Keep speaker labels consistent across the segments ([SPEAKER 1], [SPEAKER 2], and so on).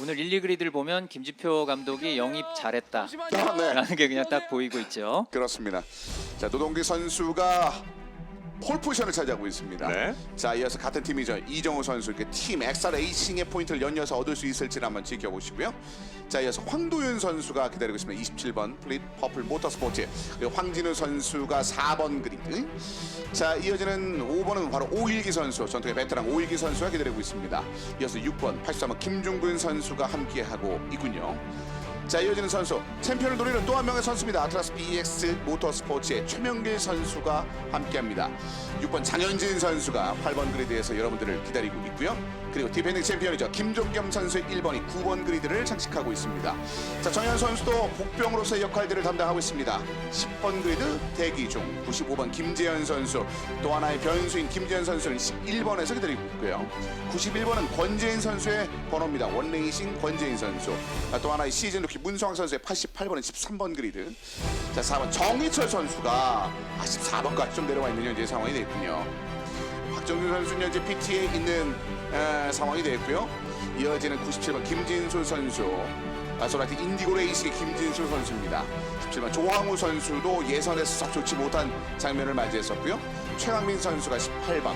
[SPEAKER 1] 오늘 1, 2그리드를 보면 김지표 감독이 영입 잘했다
[SPEAKER 2] 아, 네.
[SPEAKER 1] 라는 게 그냥 딱 보이고 있죠.
[SPEAKER 2] 그렇습니다. 자, 노동기 선수가 폴 포지션을 차지하고 있습니다.
[SPEAKER 3] 네.
[SPEAKER 2] 자, 이어서 같은 팀이죠. 이정우 선수 이렇게 팀 엑사 레이싱의 포인트를 연이어서 얻을 수 있을지를 한번 지켜보시고요. 자, 이어서 황도윤 선수가 기다리고 있습니다. 27번 플릿 퍼플 모터스포츠. 그리고 황진우 선수가 4번 그리드. 자, 이어지는 5번은 바로 오일기 선수, 전통의 베테랑 오일기 선수가 기다리고 있습니다. 이어서 6번 83번 김중근 선수가 함께하고 있군요. 자, 이어지는 선수 챔피언을 노리는 또 한 명의 선수입니다. 아트라스 BX 모터스포츠의 최명길 선수가 함께합니다. 6번 장현진 선수가 8번 그리드에서 여러분들을 기다리고 있고요. 그리고 디펜딩 챔피언이죠. 김종겸 선수의 1번이 9번 그리드를 장식하고 있습니다. 자, 정현 선수도 복병으로서의 역할들을 담당하고 있습니다. 10번 그리드 대기 중. 95번 김재현 선수, 또 하나의 변수인 김재현 선수는 11번에서 기다리고 있고요. 91번은 권재인 선수의 번호입니다. 원레이싱 권재인 선수. 또 하나의 시즌 루키 문성학 선수의 88번은 13번 그리드. 자, 4번 정희철 선수가 14번까지 좀 내려와 있는 현재 상황이 됐군요. 박정준 선수는 현재 PT에 있는 상황이 됐고요. 이어지는 97번 김진수 선수, 소라티 인디고 레이싱의 김진수 선수입니다. 17번 조항우 선수도 예선에서 썩 좋지 못한 장면을 맞이했었고요. 최강민 선수가 18번,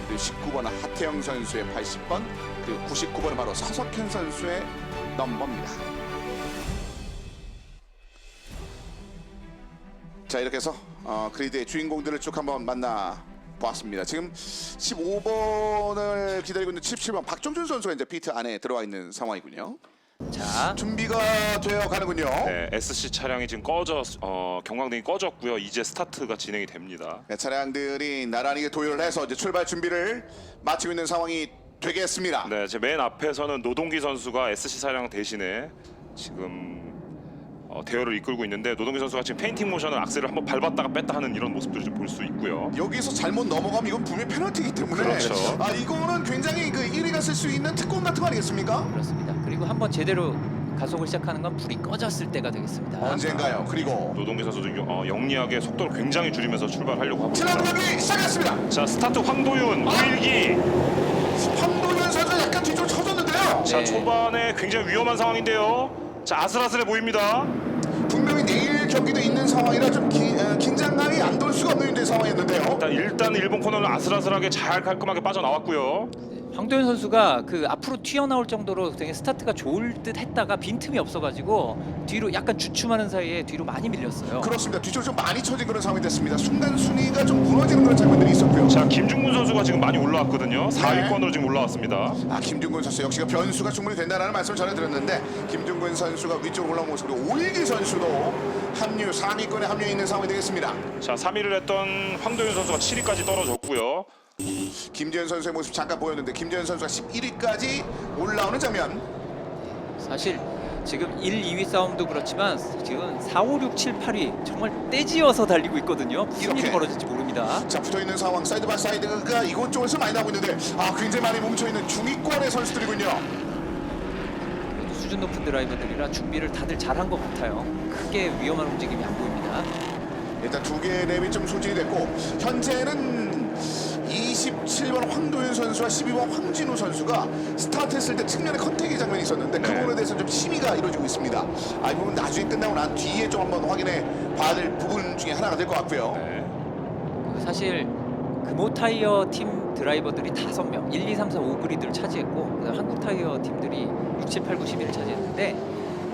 [SPEAKER 2] 그리고 19번은 하태영 선수의 80번, 그리고 99번은 바로 서석현 선수의 넘버입니다. 자, 이렇게 해서 그리드의 주인공들을 쭉 한번 만나보았습니다. 지금 15번을 기다리고 있는 77번 박정준 선수가 이제 피트 안에 들어와 있는 상황이군요.
[SPEAKER 1] 자,
[SPEAKER 2] 준비가 되어 가는군요.
[SPEAKER 3] 네, SC 차량이 지금 경광등이 꺼졌고요. 이제 스타트가 진행이 됩니다.
[SPEAKER 2] 네, 차량들이 나란히 도열을 해서 이제 출발 준비를 마치고 있는 상황이 되겠습니다.
[SPEAKER 3] 네, 제 맨 앞에서는 노동기 선수가 SC 차량 대신에 지금 대열을 이끌고 있는데, 노동기 선수가 지금 페인팅 모션을 악셀을 한번 밟았다가 뺐다 하는 이런 모습들을 좀 볼 수 있고요.
[SPEAKER 2] 여기서 잘못 넘어가면 이건 분명히 페널티이기 때문에
[SPEAKER 3] 그렇죠.
[SPEAKER 2] 이거는 굉장히 그 1위가 쓸 수 있는 특권 같은 거 아니겠습니까?
[SPEAKER 1] 그렇습니다. 그리고 한번 제대로 가속을 시작하는 건 불이 꺼졌을 때가 되겠습니다.
[SPEAKER 2] 언젠가요? 그리고
[SPEAKER 3] 노동기 선수도 영리하게 속도를 굉장히 줄이면서 출발하려고 하고 있습니다.
[SPEAKER 2] 지난번이 시작했습니다.
[SPEAKER 3] 자, 스타트 황도윤, 오일기.
[SPEAKER 2] 황도윤 선수 약간 뒤쪽으로 쳐졌는데요.
[SPEAKER 3] 자,
[SPEAKER 1] 네.
[SPEAKER 3] 초반에 굉장히 위험한 상황인데요. 자, 아슬아슬해 보입니다.
[SPEAKER 2] 분명히 내일 경기도 있는 상황이라 좀 긴장감이 안 돌 수가 없는 이제 상황이었는데요.
[SPEAKER 3] 일단 일본 코너는 아슬아슬하게 잘 깔끔하게 빠져나왔고요.
[SPEAKER 1] 황도현 선수가 그 앞으로 튀어나올 정도로 되게 스타트가 좋을 듯 했다가 빈틈이 없어가지고 뒤로 약간 주춤하는 사이에 뒤로 많이 밀렸어요.
[SPEAKER 2] 그렇습니다. 뒤쪽으로 좀 많이 쳐진 그런 상황이 됐습니다. 순간 순위가 좀 무너지는 그런 장면들이 있었고요.
[SPEAKER 3] 자, 김중근 선수가 지금 많이 올라왔거든요. 4위권으로 지금 올라왔습니다.
[SPEAKER 2] 김중근 선수 역시가 변수가 충분히 된다는 말씀을 전해드렸는데, 김중근 선수가 위쪽으로 올라온 모습, 그리고 오일기 선수도 합류 3위권에 합류해 있는 상황이 되겠습니다.
[SPEAKER 3] 자, 3위를 했던 황도윤 선수가 7위까지 떨어졌고요.
[SPEAKER 2] 김재현 선수의 모습 잠깐 보였는데, 김재현 선수가 11위까지 올라오는 장면.
[SPEAKER 1] 사실 지금 1, 2위 싸움도 그렇지만 지금 4, 5, 6, 7, 8위 정말 떼지어서 달리고 있거든요. 무슨
[SPEAKER 2] 이렇게.
[SPEAKER 1] 일이 벌어질지 모릅니다.
[SPEAKER 2] 자, 붙어있는 상황, 사이드 바이 사이드가 이곳저곳에서 많이 나오고 있는데, 굉장히 많이 뭉쳐있는 중위권의 선수들이군요.
[SPEAKER 1] 그래도 수준 높은 드라이버들이라 준비를 다들 잘한 것 같아요. 크게 위험한 움직임이 안 보입니다.
[SPEAKER 2] 일단 두 개의 랩이 좀 소진이 됐고, 현재는 27번 황도윤 선수와 12번 황진우 선수가 스타트했을 때 측면에 컨택의 장면이 있었는데, 그
[SPEAKER 3] 네.
[SPEAKER 2] 부분에 대해서 좀 심의가 이루어지고 있습니다. 이 부분 나중에 끝나고 난 뒤에 좀 한번 확인해 봐야 될 부분 중에 하나가 될 것 같고요.
[SPEAKER 3] 네.
[SPEAKER 1] 사실 금호타이어 팀 드라이버들이 5명 1, 2, 3, 4, 5그리드를 차지했고, 그다음 한국타이어 팀들이 6, 7, 8, 9, 11을 차지했는데,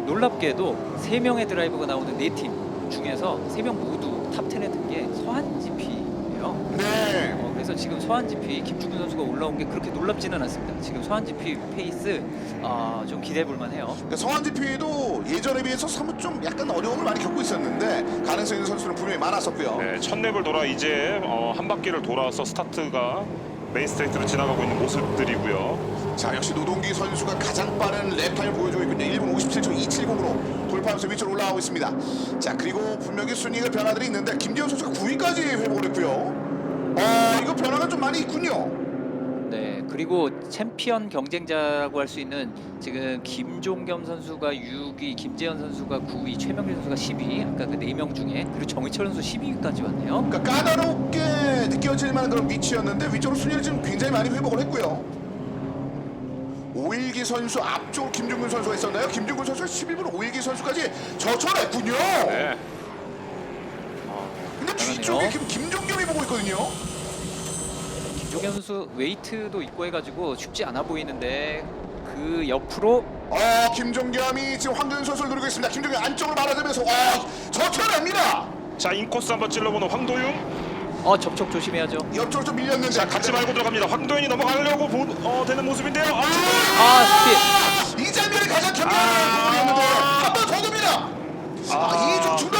[SPEAKER 1] 놀랍게도 3명의 드라이버가 나오는 4팀 중에서 3명 모두 탑10에 든 게 서한지피예요.
[SPEAKER 2] 네.
[SPEAKER 1] 그래서 지금 서한지피 김중근 선수가 올라온 게 그렇게 놀랍지는 않습니다. 지금 서한지피 페이스 좀 기대해 볼 만해요.
[SPEAKER 2] 그러니까 성환지피도 예전에 비해서 사뭇 좀 약간 어려움을 많이 겪고 있었는데, 가능성 있는 선수는 분명히 많았었고요.
[SPEAKER 3] 네, 첫 랩을 돌아 이제 한 바퀴를 돌아서 스타트가 메인 스트레이트로 지나가고 있는 모습들이고요.
[SPEAKER 2] 자, 역시 노동기 선수가 가장 빠른 랩 타임을 보여주고 있군요. 1분 57초 270으로 돌파하면서 위쪽으로 올라가고 있습니다. 자, 그리고 분명히 순위가 변화들이 있는데, 김재현 선수가 9위까지 회복을 했고요. 이거 변화가 좀 많이 있군요.
[SPEAKER 1] 네, 그리고 챔피언 경쟁자라고 할 수 있는 지금 김종겸 선수가 6위, 김재현 선수가 9위, 최명길 선수가 10위. 아까 그 4명 중에, 그리고 정희철 선수 12위까지 왔네요.
[SPEAKER 2] 그러니까 까다롭게 느껴질 만한 그런 위치였는데, 위쪽으로 순위를 지금 굉장히 많이 회복을 했고요. 오일기 선수 앞쪽 김중근 선수가 있었나요? 김중근 선수가 11분 오일기 선수까지 저쳐냈군요.
[SPEAKER 3] 네.
[SPEAKER 2] 근데
[SPEAKER 1] 그러네요.
[SPEAKER 2] 뒤쪽에 지금 김종겸이 보고 있거든요.
[SPEAKER 1] 김종현 선수 웨이트도 있고 해가지고 쉽지 않아 보이는데 그 옆으로
[SPEAKER 2] 김종겸이 지금 황도현 선수를 노리고 있습니다. 김종겸 안쪽으로 말아들면서 저쳐냅니다.
[SPEAKER 3] 자 인코스 한번 찔러보는 황도윤.
[SPEAKER 1] 접촉 조심해야죠.
[SPEAKER 2] 옆쪽으로 좀 밀렸는데
[SPEAKER 3] 자 같이 말고 들어갑니다. 황도윤이 넘어가려고 되는 모습인데요.
[SPEAKER 1] 스피.
[SPEAKER 2] 이 장면이 가장 경쾌한 부분이었는데 한 번 더 듭니다. 이중 충돌.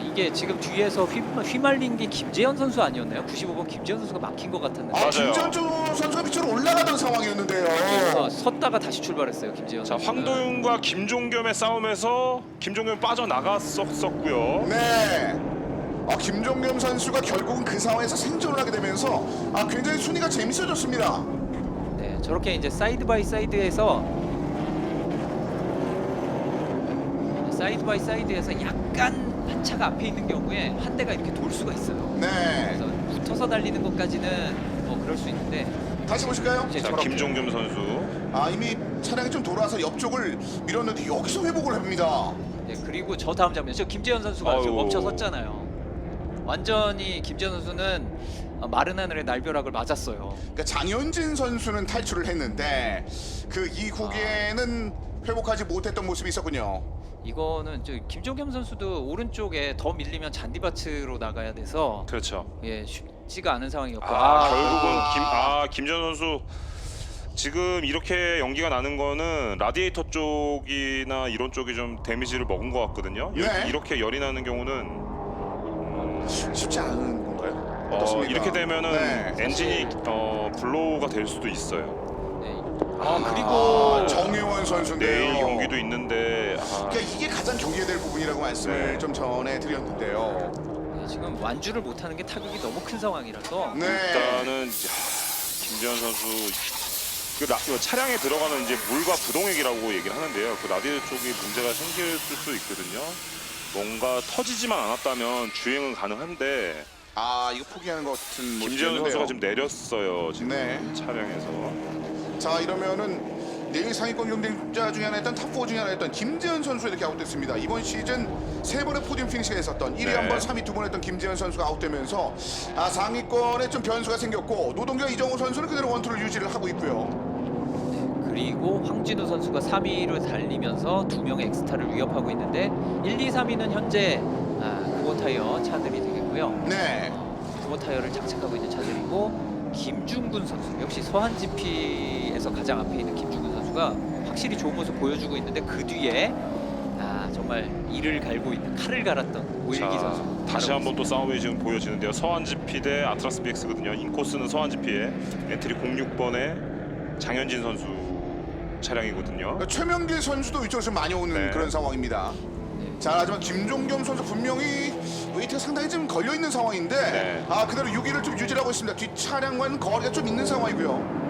[SPEAKER 1] 이게 지금 뒤에서 휘말린 게 김재현 선수 아니었나요? 95번 김재현 선수가 막힌 것 같았는데.
[SPEAKER 3] 맞아요.
[SPEAKER 2] 김전주 선수가 밑으로 올라가던 상황이었는데요.
[SPEAKER 1] 그래서 섰다가 다시 출발했어요, 김재현
[SPEAKER 3] 자
[SPEAKER 1] 선수가.
[SPEAKER 3] 황도윤과 김종겸의 싸움에서 김종겸이 빠져나갔었고요.
[SPEAKER 2] 네. 김종겸 선수가 결국은 그 상황에서 생존을 하게 되면서 굉장히 순위가 재밌어졌습니다.
[SPEAKER 1] 네, 저렇게 이제 사이드 바이 사이드에서 약간 한 차가 앞에 있는 경우에 한 대가 이렇게 돌 수가 있어요.
[SPEAKER 2] 네.
[SPEAKER 1] 그래서 붙어서 달리는 것까지는 그럴 수 있는데
[SPEAKER 2] 다시 보실까요?
[SPEAKER 1] 이제
[SPEAKER 3] 자
[SPEAKER 1] 저렇게
[SPEAKER 3] 김종겸 선수.
[SPEAKER 2] 이미 차량이 좀 돌아서 옆쪽을 밀었는데 여기서 회복을 합니다.
[SPEAKER 1] 네, 그리고 저 다음 장면 저 김재현 선수가 지금
[SPEAKER 3] 아유.
[SPEAKER 1] 멈춰 섰잖아요. 완전히 김재현 선수는 마른 하늘의 날벼락을 맞았어요.
[SPEAKER 2] 그러니까 장현진 선수는 탈출을 했는데 그 이후에는 회복하지 못했던 모습이 있었군요.
[SPEAKER 1] 이거는 저 김종겸 선수도 오른쪽에 더 밀리면 잔디밭으로 나가야 돼서
[SPEAKER 3] 그렇죠.
[SPEAKER 1] 쉽지가 않은 상황이었고
[SPEAKER 3] 결국은 김재현 선수 지금 이렇게 연기가 나는 거는 라디에이터 쪽이나 이런 쪽이 좀 데미지를 먹은 것 같거든요.
[SPEAKER 2] 네.
[SPEAKER 3] 이렇게 열이 나는 경우는
[SPEAKER 2] 쉽지 않은 건가요? 어떻습니까?
[SPEAKER 3] 이렇게 되면은
[SPEAKER 2] 네.
[SPEAKER 3] 엔진이 블로우가 될 수도 있어요.
[SPEAKER 1] 네. 그리고
[SPEAKER 2] 정혜원 선수인데요.
[SPEAKER 3] 내일 경기도 있는데
[SPEAKER 2] 그러니까 이게 가장 경계해야 될 부분이라고 말씀을
[SPEAKER 3] 네.
[SPEAKER 2] 좀 전해드렸는데요.
[SPEAKER 1] 지금 완주를 못하는 게 타격이 너무 큰 상황이라서
[SPEAKER 2] 네.
[SPEAKER 3] 일단은 김재현 선수 그 차량에 들어가는 이제 물과 부동액이라고 얘기를 하는데요. 그 라디에이터 쪽이 문제가 생길 수 있거든요. 뭔가 터지지만 않았다면 주행은 가능한데
[SPEAKER 2] 이거 포기하는 것 같은
[SPEAKER 3] 김재현
[SPEAKER 2] 모습이었는데요.
[SPEAKER 3] 선수가 지금 내렸어요. 지금
[SPEAKER 2] 네.
[SPEAKER 3] 차량에서.
[SPEAKER 2] 자, 이러면은 내일 상위권 경쟁자 중에 하나였던 탑4 중에 하나였던 김재현 선수 이렇게 아웃됐습니다. 이번 시즌 3번의 포디움 피니시가 있었던 1위
[SPEAKER 3] 네.
[SPEAKER 2] 한 번, 3위 2번 했던 김재현 선수가 아웃되면서 상위권에 좀 변수가 생겼고 노동경 이정우 선수는 그대로 원투를 유지를 하고 있고요.
[SPEAKER 1] 그리고 황진우 선수가 3위를 달리면서 2명의 엑스타를 위협하고 있는데 1, 2, 3위는 현재 금호타이어 차들이 되겠고요.
[SPEAKER 2] 네.
[SPEAKER 1] 금호타이어를 장착하고 있는 차들이고 김중근 선수 역시 서한 GP에서 가장 앞에 있는 김중근 선수가 확실히 좋은 모습 보여주고 있는데 그 뒤에 정말 이를 갈고 있는 칼을 갈았던 오일기 선수.
[SPEAKER 3] 다시 한번 또 싸움이 지금 보여지는데요. 서한 GP 대 아트라스 BX거든요. 인코스는 서한 GP의 엔트리 06번의 장현진 선수 차량이거든요.
[SPEAKER 2] 그러니까 최명길 선수도 이쪽에서 많이 오는
[SPEAKER 3] 네.
[SPEAKER 2] 그런 상황입니다.
[SPEAKER 1] 네.
[SPEAKER 2] 자, 하지만 김종겸 선수 분명히 웨이트가 상당히 좀 걸려 있는 상황인데
[SPEAKER 3] 네.
[SPEAKER 2] 그대로 6위를 좀 유지하고 있습니다. 뒷 차량과는 거리가 좀 있는 상황이고요.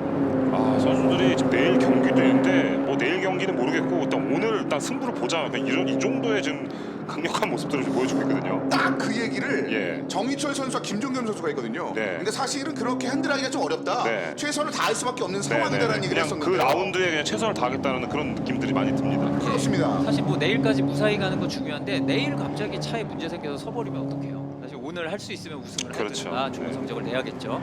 [SPEAKER 3] 선수들이 지금 내일 경기도 있는데 뭐 내일 경기는 모르겠고 일단 오늘 일단 승부를 보자. 이 정도의 지금 강력한 모습들을 좀 보여주고 있거든요.
[SPEAKER 2] 딱 그 얘기를
[SPEAKER 3] 예.
[SPEAKER 2] 정희철 선수와 김종겸 선수가 있거든요.
[SPEAKER 3] 네.
[SPEAKER 2] 그러니까 사실은 그렇게 핸들하기가 좀 어렵다.
[SPEAKER 3] 네.
[SPEAKER 2] 최선을 다할 수밖에 없는 상황이다라는 얘기를
[SPEAKER 3] 그냥
[SPEAKER 2] 했었는데
[SPEAKER 3] 그 라운드에 그냥 최선을 다하겠다는 그런 느낌들이 많이 듭니다.
[SPEAKER 2] 그렇습니다.
[SPEAKER 1] 사실 뭐 내일까지 무사히 가는 건 중요한데 내일 갑자기 차에 문제 생겨서 서버리면 어떡해요? 사실 오늘 할 수 있으면 우승을
[SPEAKER 3] 그렇죠.
[SPEAKER 1] 하든가 좋은
[SPEAKER 3] 네.
[SPEAKER 1] 성적을 내야겠죠.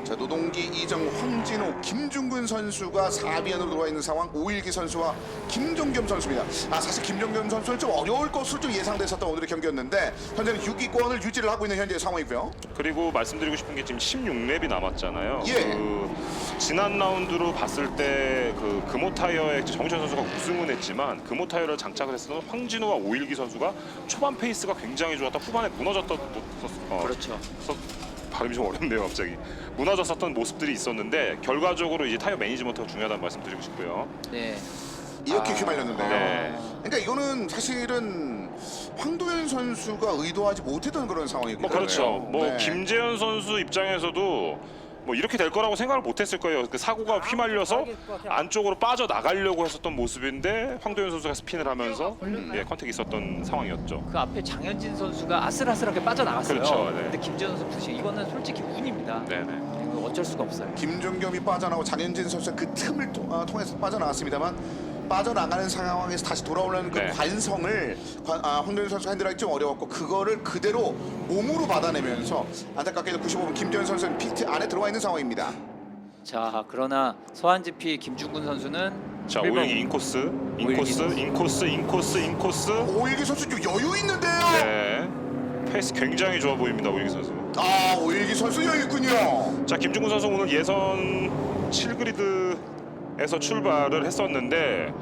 [SPEAKER 2] 자, 노동기 이정 황진호 김중근 선수가 4위 안으로 들어와 있는 상황. 오일기 선수와 김종겸 선수입니다. 사실 김종겸 선수는 좀 어려울 것으로 좀 예상됐었던 오늘의 경기였는데 현재는 6위권을 유지를 하고 있는 현재 상황이고요.
[SPEAKER 3] 그리고 말씀드리고 싶은 게 지금 16랩이 남았잖아요.
[SPEAKER 2] 예.
[SPEAKER 3] 그 지난 라운드로 봤을 때 그 금호타이어의 정희철 선수가 우승은 했지만 금호타이어를 장착을 했었던 황진호와 오일기 선수가 초반 페이스가 굉장히 좋았다. 후반에 무너졌던
[SPEAKER 1] 그렇죠.
[SPEAKER 3] 발음이 좀 어렵네요, 갑자기. 무너졌었던 모습들이 있었는데 결과적으로 이제 타이어 매니지먼트가 중요하다는 말씀드리고 싶고요.
[SPEAKER 1] 네.
[SPEAKER 2] 이렇게 휘말렸는데요.
[SPEAKER 3] 네.
[SPEAKER 2] 그러니까 이거는 사실은 황도현 선수가 의도하지 못했던 그런 상황이거든요.
[SPEAKER 3] 그렇죠.
[SPEAKER 2] 네.
[SPEAKER 3] 김재현 선수 입장에서도 뭐 이렇게 될 거라고 생각을 못했을 거예요. 그 사고가 휘말려서 안쪽으로 빠져 나가려고 했었던 모습인데 황도현 선수가 스핀을 하면서 컨택이 있었던 상황이었죠.
[SPEAKER 1] 그 앞에 장현진 선수가 아슬아슬하게 빠져나갔어요.
[SPEAKER 3] 그렇죠, 네.
[SPEAKER 1] 근데 김재현 선수 푸시 이거는 솔직히 운입니다.
[SPEAKER 3] 네네.
[SPEAKER 1] 어쩔 수가 없어요.
[SPEAKER 2] 김종겸이 빠져나오고 장현진 선수가 그 틈을 통해서 빠져나왔습니다만 빠져나가는 상황에서 다시 돌아오려는 그
[SPEAKER 3] 네.
[SPEAKER 2] 관성을 황도현 선수가 핸들하기 좀 어려웠고 그거를 그대로 몸으로 받아내면서 안타깝게도 95분 김재현 선수는 피트 안에 들어와 있는 상황입니다.
[SPEAKER 1] 자, 그러나 서한지피 김중근 선수는
[SPEAKER 3] 자,
[SPEAKER 1] 일본
[SPEAKER 3] 오일기 인코스,
[SPEAKER 1] 오일기
[SPEAKER 3] 인코스,
[SPEAKER 1] 선수.
[SPEAKER 3] 인코스, 인코스, 인코스.
[SPEAKER 2] 오일기 선수 좀 여유 있는데요.
[SPEAKER 3] 네. 페이스 굉장히 좋아 보입니다, 오일기 선수.
[SPEAKER 2] 오일기 선수 여유 있군요.
[SPEAKER 3] 자, 김중근 선수 오늘 예선 7그리드에서 출발을 했었는데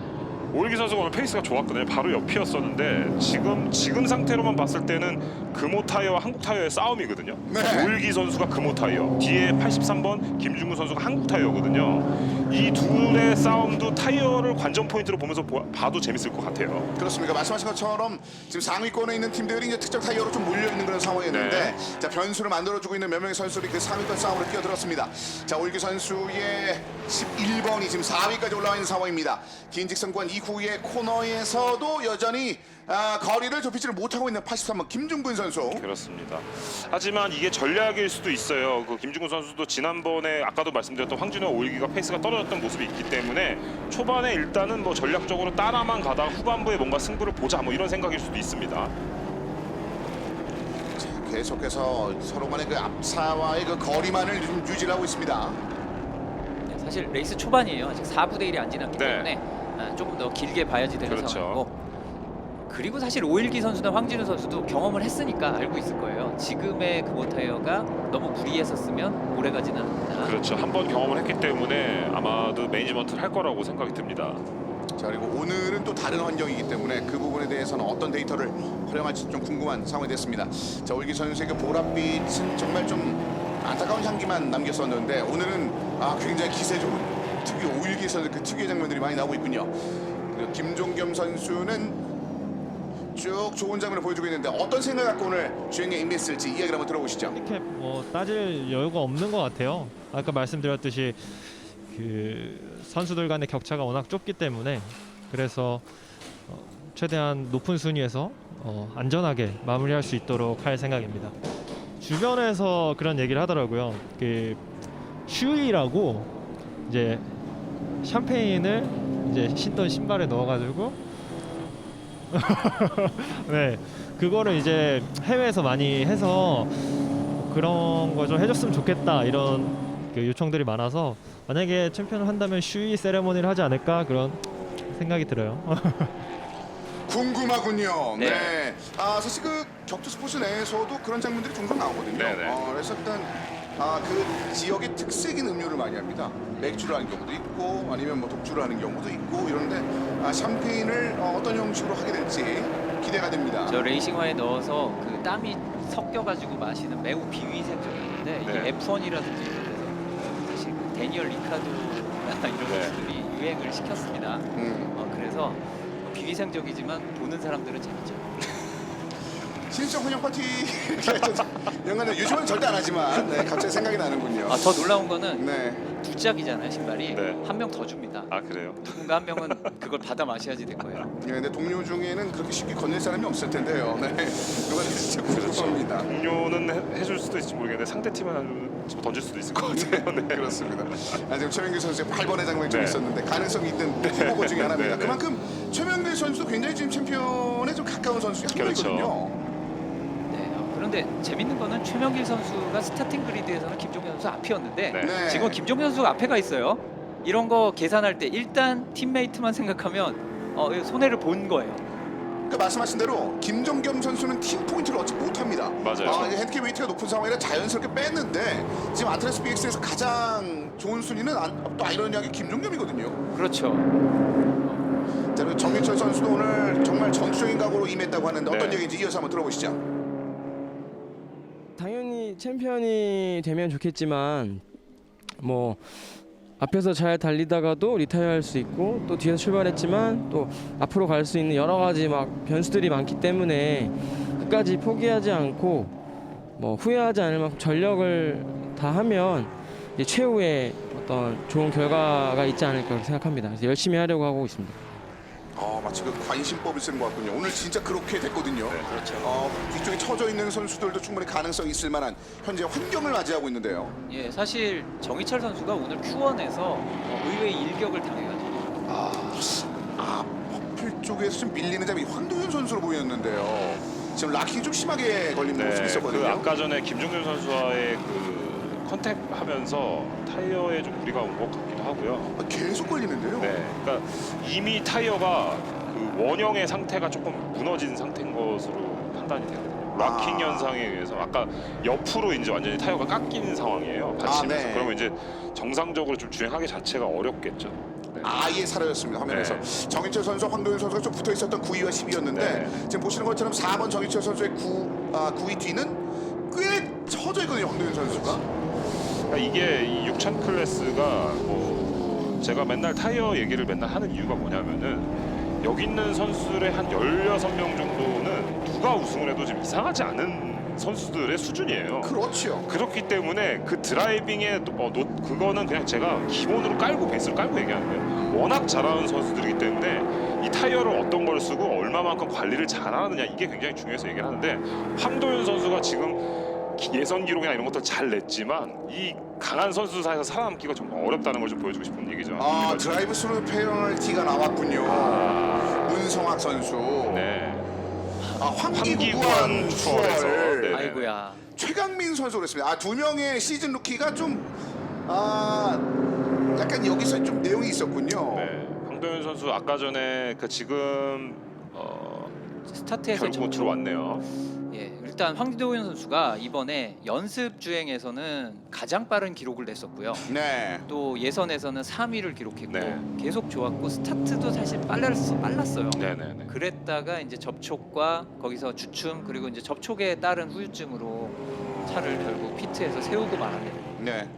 [SPEAKER 3] 오일기 선수가 오늘 페이스가 좋았거든요. 바로 옆이었었는데 지금 상태로만 봤을 때는 금호 타이어와 한국 타이어의 싸움이거든요.
[SPEAKER 2] 네.
[SPEAKER 3] 오일기 선수가 금호 타이어, 뒤에 83번 김중근 선수가 한국 타이어거든요. 이 둘의 싸움도 타이어를 관전 포인트로 보면서 봐도 재밌을 것 같아요.
[SPEAKER 2] 그렇습니까? 말씀하신 것처럼 지금 상위권에 있는 팀들이 이제 특정 타이어로 좀 몰려 있는 그런 상황이었는데 자 변수를 만들어주고 있는 몇 명의 선수들이 그 상위권 싸움으로 뛰어들었습니다. 자 오일기 선수의 11번이 지금 4위까지 올라와 있는 상황입니다. 긴 직선권 이후의 코너에서도 여전히 거리를 좁히지를 못하고 있는 83번 김중근 선수.
[SPEAKER 3] 그렇습니다. 하지만 이게 전략일 수도 있어요. 그 김중근 선수도 지난번에 아까도 말씀드렸던 황진우와 오일기가 페이스가 떨어졌던 모습이 있기 때문에 초반에 일단은 뭐 전략적으로 따라만 가다가 후반부에 뭔가 승부를 보자 뭐 이런 생각일 수도 있습니다.
[SPEAKER 2] 계속해서 서로 간의 그 앞차와의 그 거리만을 좀 유지를 하고 있습니다.
[SPEAKER 1] 네, 사실 레이스 초반이에요. 아직 4분의 1이 안 지났기
[SPEAKER 3] 네.
[SPEAKER 1] 때문에 조금 더 길게 봐야지 되는
[SPEAKER 3] 그렇죠.
[SPEAKER 1] 상황이고 그리고 사실 오일기 선수나 황진우 선수도 경험을 했으니까 알고 있을 거예요. 지금의 금호 타이어가 너무 무리했었으면 오래가지는 않는다.
[SPEAKER 3] 그렇죠. 한번 경험을 했기 때문에 아마도 매니지먼트를 할 거라고 생각이 듭니다.
[SPEAKER 2] 자 그리고 오늘은 또 다른 환경이기 때문에 그 부분에 대해서는 어떤 데이터를 활용할지 좀 궁금한 상황이 됐습니다. 자 오일기 선수의 그 보랏빛은 정말 좀 안타까운 향기만 남겼었는데 오늘은 굉장히 기세 좋은 특유 오일기 선수 그 특유의 장면들이 많이 나오고 있군요. 그리고 김종겸 선수는 쭉 좋은 장면을 보여주고 있는데 어떤 생각 갖고 오늘 주행에 임했을지 이야기를 한번 들어보시죠.
[SPEAKER 4] 이렇게 뭐 따질 여유가 없는 것 같아요. 아까 말씀드렸듯이 그 선수들 간의 격차가 워낙 좁기 때문에 그래서 최대한 높은 순위에서 안전하게 마무리할 수 있도록 할 생각입니다. 주변에서 그런 얘기를 하더라고요. 그 슈이라고 이제 샴페인을 이제 신던 신발에 넣어가지고 네, 그거를 이제 해외에서 많이 해서 그런 거 좀 해줬으면 좋겠다 이런 그 요청들이 많아서 만약에 챔피언을 한다면 슈이 세레모니를 하지 않을까 그런 생각이 들어요.
[SPEAKER 2] 궁금하군요. 네.
[SPEAKER 1] 네.
[SPEAKER 2] 사실 그 격투 스포츠 내에서도 그런 장면들이 종종 나오거든요.
[SPEAKER 3] 네네.
[SPEAKER 2] 그래서 일단 그 지역의 특색인 음료를 많이 합니다. 맥주를 하는 경우도 있고 아니면 뭐 독주를 하는 경우도 있고 이런데 샴페인을 어떤 형식으로 하게 될지 기대가 됩니다.
[SPEAKER 1] 저 레이싱화에 넣어서 그 땀이 섞여가지고 마시는 매우 비위생적인데 이게
[SPEAKER 3] 네.
[SPEAKER 1] F1이라든지 이런 데서 사실 그 데니얼 리카도나 이런
[SPEAKER 3] 네.
[SPEAKER 1] 선수들이 유행을 시켰습니다.
[SPEAKER 2] 음.
[SPEAKER 1] 그래서 비위생적이지만 보는 사람들은 재밌죠.
[SPEAKER 2] 신청 혼영 파티 연관은 요즘은 절대 안 하지만 네, 갑자기 생각이 나는군요.
[SPEAKER 1] 더 놀라운 거는
[SPEAKER 2] 네.
[SPEAKER 1] 두 짝이잖아요 신발이.
[SPEAKER 3] 네.
[SPEAKER 1] 한 명 더 줍니다.
[SPEAKER 3] 아 그래요?
[SPEAKER 1] 누군가 한 명은 그걸 받아 마셔야지 될 거예요.
[SPEAKER 2] 예, 근데 동료 중에는 그렇게 쉽게 건넬 사람이 없을 텐데요. 네. 그건 진짜
[SPEAKER 3] 그렇죠.
[SPEAKER 2] 궁금합니다.
[SPEAKER 3] 동료는 해줄 수도 있을지 모르겠는데 상대 팀은 던질 수도 있을 것 같아요. 네.
[SPEAKER 2] 그렇습니다. 지금 최명길 선수의 8번의 장면이 좀
[SPEAKER 3] 네.
[SPEAKER 2] 있었는데 가능성이 있는 후보 중에 하나입니다.
[SPEAKER 3] 네, 네.
[SPEAKER 2] 그만큼 최명길 선수도 굉장히 지금 챔피언에 좀 가까운 선수 한
[SPEAKER 3] 그렇죠.
[SPEAKER 2] 명이거든요.
[SPEAKER 1] 네. 그런데 재밌는 거는 최명길 선수가 스타팅 그리드에서는 김종현 선수 앞이었는데
[SPEAKER 3] 네.
[SPEAKER 2] 네.
[SPEAKER 1] 지금 김종현 선수가 앞에 가 있어요. 이런 거 계산할 때 일단 팀메이트만 생각하면 손해를 본 거예요.
[SPEAKER 2] 그 말씀하신 대로 김종겸 선수는 팀 포인트를 얻지 못합니다.
[SPEAKER 3] 맞아요.
[SPEAKER 2] 이제 핸디캡 웨이트가 높은 상황이라 자연스럽게 뺐는데 지금 아트레스 BX에서 가장 좋은 순위는 또 아이러니하게 김종겸이거든요.
[SPEAKER 1] 그렇죠.
[SPEAKER 2] 자, 그리고 정민철 선수도 오늘 정말 전투적인 각오로 임했다고 하는데 어떤
[SPEAKER 3] 네.
[SPEAKER 2] 얘기인지 이어서 한번 들어보시죠.
[SPEAKER 5] 당연히 챔피언이 되면 좋겠지만 뭐 앞에서 잘 달리다가도 리타이어할 수 있고 또 뒤에서 출발했지만 또 앞으로 갈 수 있는 여러 가지 막 변수들이 많기 때문에 끝까지 포기하지 않고 뭐 후회하지 않을 만큼 전력을 다하면 이제 최후의 어떤 좋은 결과가 있지 않을까 생각합니다. 그래서 열심히 하려고 하고 있습니다.
[SPEAKER 2] 마치 그 관심법을 쓰는 것 같군요. 오늘 진짜 그렇게 됐거든요.
[SPEAKER 1] 그렇죠.
[SPEAKER 2] 뒤쪽에 처져 있는 선수들도 충분히 가능성이 있을 만한 현재 환경을 맞이하고 있는데요.
[SPEAKER 1] 예, 사실 정희철 선수가 오늘 Q1에서 의외의 일격을 당해가지고
[SPEAKER 2] 퍼플 쪽에서 좀 밀리는 잡이 황도현 선수로 보였는데요. 지금 락킹이 좀 심하게 걸린 모습이 있었거든요.
[SPEAKER 3] 그 아까 전에 김종균 선수와의 그 컨택하면서 타이어에 좀 무리가 온 것 같기도 하고요.
[SPEAKER 2] 계속 걸리는데요.
[SPEAKER 3] 네, 그러니까 이미 타이어가 그 원형의 상태가 조금 무너진 상태인 것으로 판단이 되거든요. 락킹 현상에 의해서 아까 옆으로 이제 완전히 타이어가 깎이는 상황이에요. 받치면서
[SPEAKER 2] 네.
[SPEAKER 3] 그러면 이제 정상적으로 좀 주행하기 자체가 어렵겠죠. 네.
[SPEAKER 2] 아예 사라졌습니다. 화면에서 정희철 선수, 황도현 선수가 좀 붙어 있었던 9위와 10위였는데
[SPEAKER 3] 네.
[SPEAKER 2] 지금 보시는 것처럼 4번 정희철 선수의 9위 뒤는 꽤 처져 있거든요. 황도현 선수가.
[SPEAKER 3] 그러니까 이게 이 6000 클래스가 뭐 제가 맨날 타이어 얘기를 맨날 하는 이유가 뭐냐면은 여기 있는 선수들의 한 16명 정도는 누가 우승을 해도 좀 이상하지 않은 선수들의 수준이에요.
[SPEAKER 2] 그렇죠.
[SPEAKER 3] 그렇기 때문에 그 드라이빙의 그거는 그냥 제가 기본으로 베이스를 깔고 얘기하는 거예요. 워낙 잘하는 선수들이기 때문에 이 타이어를 어떤 걸 쓰고 얼마만큼 관리를 잘하느냐 이게 굉장히 중요해서 얘기를 하는데 황도현 선수가 지금 예선 기록이나 이런 것들 잘 냈지만 이 강한 선수 사이에서 살아남기가 좀 어렵다는 걸 좀 보여주고 싶은 얘기죠.
[SPEAKER 2] 드라이브 스루 페널티가 나왔군요. 문성학 선수.
[SPEAKER 3] 네.
[SPEAKER 2] 황기구한
[SPEAKER 3] 추월에서. 네.
[SPEAKER 1] 아이고야.
[SPEAKER 2] 최강민 선수 그랬습니다. 두 명의 시즌 루키가 좀 약간 여기서 좀 내용이 있었군요.
[SPEAKER 3] 네. 황도현 선수 아까 전에 그 지금
[SPEAKER 1] 스타트에서
[SPEAKER 3] 결국 들어왔네요.
[SPEAKER 1] 예, 일단 황도현 선수가 이번에 연습 주행에서는 가장 빠른 기록을 냈었고요.
[SPEAKER 2] 네.
[SPEAKER 1] 또 예선에서는 3위를 기록했고
[SPEAKER 3] 네.
[SPEAKER 1] 계속 좋았고 스타트도 사실 빨랐어요.
[SPEAKER 3] 네네네.
[SPEAKER 1] 그랬다가 이제 접촉과 거기서 주춤 그리고 이제 접촉에 따른 후유증으로 차를 결국 피트에서 세우고 말았네요.
[SPEAKER 2] 네.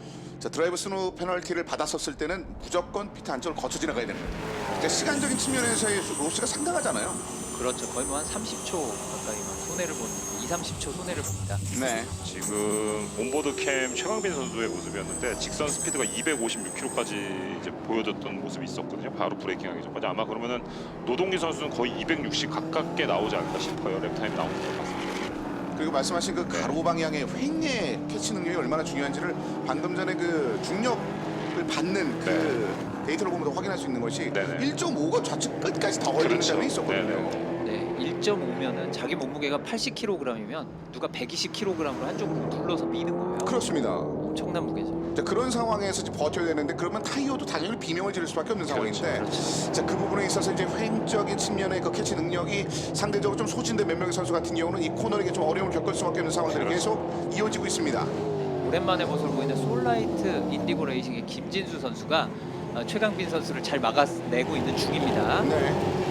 [SPEAKER 2] 자, 드라이브 스루 페널티를 받았었을 때는 무조건 피트 안쪽을 거쳐 지나가야 됩니다. 그러니까 시간적인 측면에서의 로스가 상당하잖아요.
[SPEAKER 1] 그렇죠. 거의 뭐 한 30초 가까이 막 손해를 보는 2-30초 손해를 봅니다.
[SPEAKER 2] 네.
[SPEAKER 3] 지금 온보드 캠 최강빈 선수의 모습이었는데 직선 스피드가 256km까지 이제 보여줬던 모습이 있었거든요. 바로 브레이킹하기 전까지 아마 그러면은 노동기 선수는 거의 260 가깝게 나오지 않을까 싶어요. 랩타임 나오는 것 같습니다.
[SPEAKER 2] 그리고 말씀하신 그 가로 방향의 횡의 캐치 능력이 얼마나 중요한지를 방금 전에 그 중력을 받는 그 데이터를 보면서 확인할 수 있는 것이
[SPEAKER 3] 네네.
[SPEAKER 2] 1.5가 좌측 끝까지 다 걸리는
[SPEAKER 3] 그렇죠.
[SPEAKER 2] 장면이 있었거든요.
[SPEAKER 3] 네네.
[SPEAKER 1] 네, 1.5면은 자기 몸무게가 80kg이면 누가 120kg으로 한쪽으로 눌러서 미는 거예요.
[SPEAKER 2] 그렇습니다.
[SPEAKER 1] 엄청난 무게죠.
[SPEAKER 2] 자, 그런 상황에서 이제 버텨야 되는데 그러면 타이어도 당연히 비명을 지를 수밖에 없는 상황인데
[SPEAKER 1] 그렇죠.
[SPEAKER 2] 자, 그 부분에 있어서 이제 횡적인 측면의 그 캐치 능력이 상대적으로 좀 소진된 몇 명의 선수 같은 경우는 이 코너링에 좀 어려움을 겪을 수밖에 없는 상황들이
[SPEAKER 3] 그렇죠.
[SPEAKER 2] 계속 이어지고 있습니다.
[SPEAKER 1] 오랜만에 모습을 보이는 솔라이트 인디고 레이싱의 김진수 선수가 최강빈 선수를 잘 막아내고 있는 중입니다.
[SPEAKER 2] 네.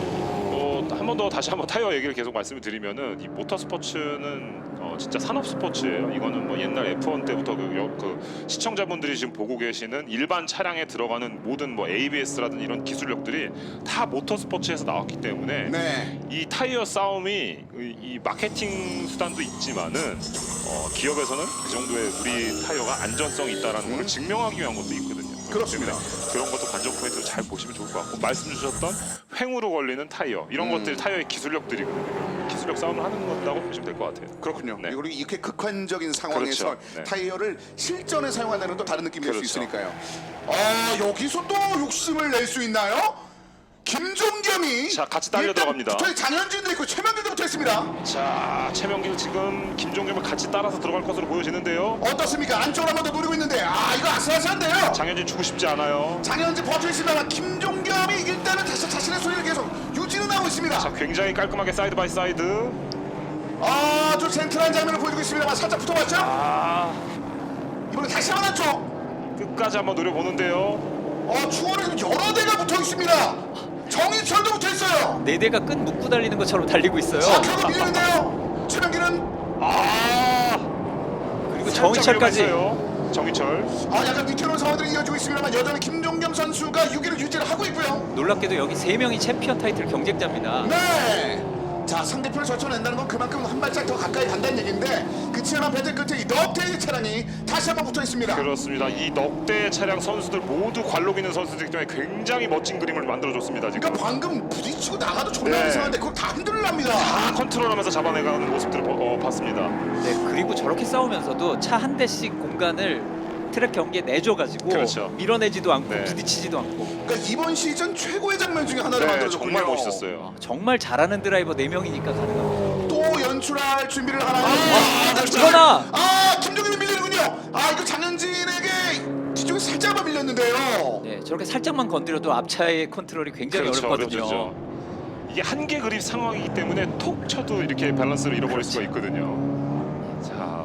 [SPEAKER 3] 한 번 더 다시 한번 타이어 얘기를 계속 말씀을 드리면은 이 모터 스포츠는 진짜 산업 스포츠예요. 이거는 뭐 옛날 F1 때부터 그 시청자분들이 지금 보고 계시는 일반 차량에 들어가는 모든 뭐 ABS라든지 이런 기술력들이 다 모터 스포츠에서 나왔기 때문에
[SPEAKER 2] 네.
[SPEAKER 3] 이 타이어 싸움이 이 마케팅 수단도 있지만은 기업에서는 그 정도의 우리 타이어가 안전성이 있다라는 걸 증명하기 위한 것도 있거든요.
[SPEAKER 2] 그렇습니다.
[SPEAKER 3] 그런 것도 관전 포인트로 잘 보시면 좋을 것 같고 말씀 주셨던 횡으로 걸리는 타이어 이런 것들이 타이어의 기술력들이거든요. 기술력 싸움을 하는 거라고 보시면 될 것 같아요.
[SPEAKER 2] 그렇군요.
[SPEAKER 3] 네.
[SPEAKER 2] 그리고 이렇게 극한적인 상황에서
[SPEAKER 3] 그렇죠. 네.
[SPEAKER 2] 타이어를 실전에 사용한다는 또 다른 느낌이 될 수
[SPEAKER 3] 그렇죠.
[SPEAKER 2] 있으니까요. 여기서 또 욕심을 낼 수 있나요? 김종겸이
[SPEAKER 3] 자, 같이 딸려 들어갑니다.
[SPEAKER 2] 저희 장현진도 있고 최명길도 붙어 있습니다.
[SPEAKER 3] 자, 최명길 지금 김종겸을 같이 따라서 들어갈 것으로 보여지는데요.
[SPEAKER 2] 어떻습니까? 안쪽으로 한 번 더 노리고 있는데 이거 아슬아슬한데요.
[SPEAKER 3] 장현진 주고 싶지 않아요.
[SPEAKER 2] 장현진 버텨 있습니다만 김종겸이 일단은 다시 자신의 소리를 계속 유지는 하고 있습니다.
[SPEAKER 3] 자, 굉장히 깔끔하게 사이드 바이 사이드.
[SPEAKER 2] 좀 센트럴한 장면을 보여주고 있습니다만 살짝 붙어봤죠? 이번에 다시 한번 쪽.
[SPEAKER 3] 끝까지 한번 노려보는데요.
[SPEAKER 2] 추월에 여러 대가 붙어 있습니다. 정희철도 붙어 있어요.
[SPEAKER 1] 네 대가 끈 묶고 달리는 것처럼 달리고 있어요.
[SPEAKER 2] 결국 밀리는데요. 최명기는
[SPEAKER 1] 그리고 정희철까지.
[SPEAKER 3] 정희철.
[SPEAKER 2] 약간 위태로운 상황들이 이어지고 있습니다만 여전히 김종겸 선수가 6위를 유지를 하고 있고요.
[SPEAKER 1] 놀랍게도 여기 3명이 챔피언 타이틀 경쟁자입니다.
[SPEAKER 2] 네. 자, 상대편을 젖혀낸다는 건 그만큼 한 발짝 더 가까이 간다는 얘기인데 그 치열한 배틀 끝에 이 넉대의 차량이 다시 한번 붙어 있습니다.
[SPEAKER 3] 그렇습니다. 이 넉대 차량 선수들 모두 관록 있는 선수들이기 때문에 굉장히 멋진 그림을 만들어줬습니다. 지금
[SPEAKER 2] 그러니까 방금 부딪히고 나가도 존나
[SPEAKER 3] 네.
[SPEAKER 2] 이상한데 그걸 다 흔들랍니다.
[SPEAKER 3] 다 컨트롤하면서 잡아내가는 모습들을 봤습니다.
[SPEAKER 1] 네, 그리고 저렇게 싸우면서도 차 한 대씩 공간을 트랙 경기에 내줘가지고
[SPEAKER 3] 그렇죠.
[SPEAKER 1] 밀어내지도 않고
[SPEAKER 3] 네.
[SPEAKER 1] 부딪히지도 않고
[SPEAKER 2] 그러니까 이번 시즌 최고의 장면 중에 하나를
[SPEAKER 3] 네,
[SPEAKER 2] 만들어줬군요.
[SPEAKER 3] 정말 멋있었어요.
[SPEAKER 1] 정말 잘하는 드라이버 4명이니까 가능합니다.
[SPEAKER 2] 또 연출할 준비를 하나요?
[SPEAKER 1] 그러나
[SPEAKER 2] 김종현이 밀리는군요. 이거 장현진에게 뒤쪽에 살짝만 밀렸는데요.
[SPEAKER 1] 네, 저렇게 살짝만 건드려도 앞차의 컨트롤이 굉장히 어렵거든요.
[SPEAKER 3] 어렵죠. 이게 한계 그립 상황이기 때문에 톡 쳐도 이렇게 밸런스를 잃어버릴 수가 있거든요. 자,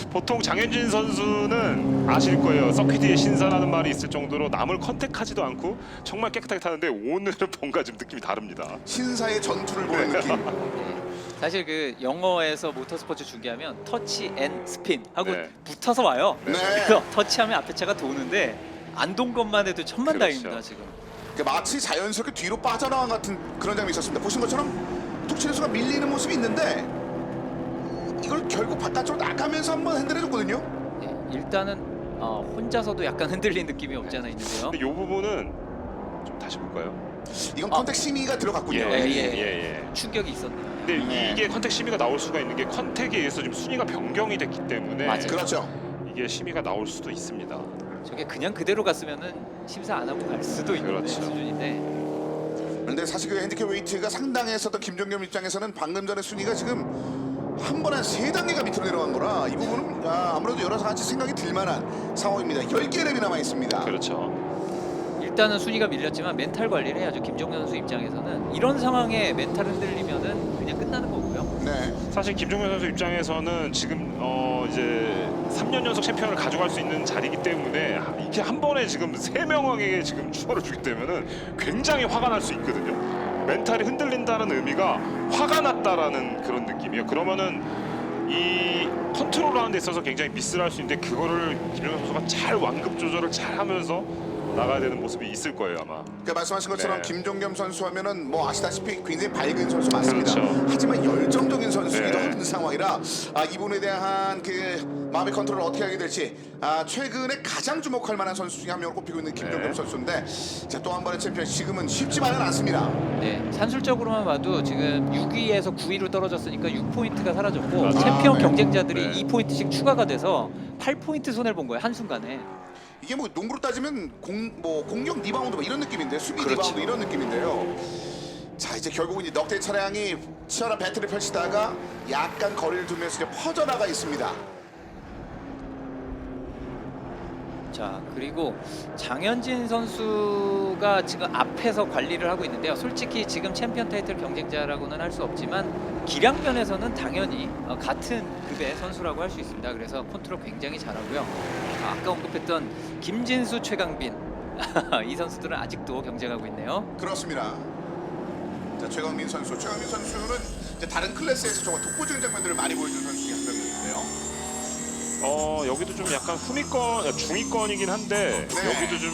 [SPEAKER 3] 보통 장현진 선수는 아실 거예요. 서킷의 신사라는 말이 있을 정도로 남을 컨택하지도 않고 정말 깨끗하게 타는데 오늘은 뭔가 좀 느낌이 다릅니다.
[SPEAKER 2] 신사의 전투를 보는 느낌.
[SPEAKER 1] 네. 사실 그 영어에서 모터스포츠 중계하면 터치 앤 스핀 하고
[SPEAKER 3] 네.
[SPEAKER 1] 붙어서 와요.
[SPEAKER 2] 네.
[SPEAKER 1] 그래서 터치하면 앞에 차가 도는데 안 돈 것만 해도 천만다행입니다.
[SPEAKER 3] 그렇죠.
[SPEAKER 1] 지금.
[SPEAKER 2] 그러니까 마치 자연스럽게 뒤로 빠져나간 같은 그런 장면이 있었습니다. 보신 것처럼 툭 치는 순간 밀리는 모습이 있는데 이걸 결국 바깥쪽으로 나가면서 한번 핸들해줬거든요.
[SPEAKER 1] 네, 일단은 혼자서도 약간 흔들린 느낌이 없지 않아 있는데요.
[SPEAKER 3] 근데 이 부분은 좀 다시 볼까요?
[SPEAKER 2] 이건 컨택 심의가 들어갔군요.
[SPEAKER 3] 예.
[SPEAKER 1] 충격이 있었네요.
[SPEAKER 3] 근데
[SPEAKER 2] 네.
[SPEAKER 3] 이게 컨택 심의가 나올 수가 있는 게 컨택에 의해서 지금 순위가 변경이 됐기 때문에
[SPEAKER 1] 맞아요.
[SPEAKER 2] 그렇죠.
[SPEAKER 3] 이게 심의가 나올 수도 있습니다.
[SPEAKER 1] 저게 그냥 그대로 갔으면은 심사 안 하고 갈 수도 있는
[SPEAKER 3] 그렇죠.
[SPEAKER 1] 수준인데.
[SPEAKER 2] 그런데 사실 그 핸디캡 웨이트가 상당했었던 김종겸 입장에서는 방금 전에 순위가 지금 한 번에 3단계가 밑으로 내려간 거라 이 부분은 아무래도 여러 가지 생각이 들만한 상황입니다. 10개 랩이 남아 있습니다.
[SPEAKER 3] 그렇죠.
[SPEAKER 1] 일단은 순위가 밀렸지만 멘탈 관리를 해야죠. 김종현 선수 입장에서는 이런 상황에 멘탈 흔들리면은 그냥 끝나는 거고요.
[SPEAKER 2] 네.
[SPEAKER 3] 사실 김종현 선수 입장에서는 지금 이제 3년 연속 챔피언을 가져갈 수 있는 자리이기 때문에 이게 한 번에 지금 3명에게 지금 추월을 주게 되면은 굉장히 화가 날 수 있거든요. 멘탈이 흔들린다는 의미가 화가 났다라는 그런 느낌이에요. 그러면은 이 컨트롤하는 데 있어서 굉장히 미스를 할 수 있는데 그거를 김종현 선수가 잘 완급 조절을 잘 하면서 나가야 되는 모습이 있을 거예요 아마.
[SPEAKER 2] 그러니까 말씀하신 것처럼
[SPEAKER 3] 네.
[SPEAKER 2] 김종겸 선수 하면은 뭐 아시다시피 굉장히 밝은 선수 맞습니다.
[SPEAKER 3] 그렇죠.
[SPEAKER 2] 하지만 열정적인 선수이기도
[SPEAKER 3] 네.
[SPEAKER 2] 한 상황이라 이 부분에 대한 그 마음의 컨트롤을 어떻게 하게 될지 최근에 가장 주목할 만한 선수 중에 한 명으로 꼽히고 있는 김종겸
[SPEAKER 3] 네.
[SPEAKER 2] 선수인데 자, 또 한 번의 챔피언 지금은 쉽지만은 않습니다.
[SPEAKER 1] 네, 산술적으로만 봐도 지금 6위에서 9위로 떨어졌으니까 6포인트가 사라졌고
[SPEAKER 3] 맞아요.
[SPEAKER 1] 챔피언
[SPEAKER 2] 네.
[SPEAKER 1] 경쟁자들이
[SPEAKER 3] 네.
[SPEAKER 1] 2포인트씩 추가가 돼서 8포인트 손해를 본 거예요. 한순간에.
[SPEAKER 2] 이게 뭐 농구로 따지면 공격 리바운드 뭐 이런 느낌인데 수비
[SPEAKER 1] 그렇죠.
[SPEAKER 2] 리바운드 이런 느낌인데요. 자 이제 결국은 이 넉대 차량이 치열한 배틀을 펼치다가 약간 거리를 두면서 이제 퍼져나가 있습니다.
[SPEAKER 1] 자, 그리고 장현진 선수가 지금 앞에서 관리를 하고 있는데요. 솔직히 지금 챔피언 타이틀 경쟁자라고는 할 수 없지만 기량면에서는 당연히 같은 급의 선수라고 할 수 있습니다. 그래서 컨트롤 굉장히 잘하고요. 아까 언급했던 김진수, 최강빈 이 선수들은 아직도 경쟁하고 있네요.
[SPEAKER 2] 그렇습니다. 자 최강민 선수는 이제 다른 클래스에서 정말 독보적인 장면들을 많이 보여주는 선수 중에 한 명인데요.
[SPEAKER 3] 여기도 좀 약간 중위권이긴 한데
[SPEAKER 2] 네.
[SPEAKER 3] 여기도 좀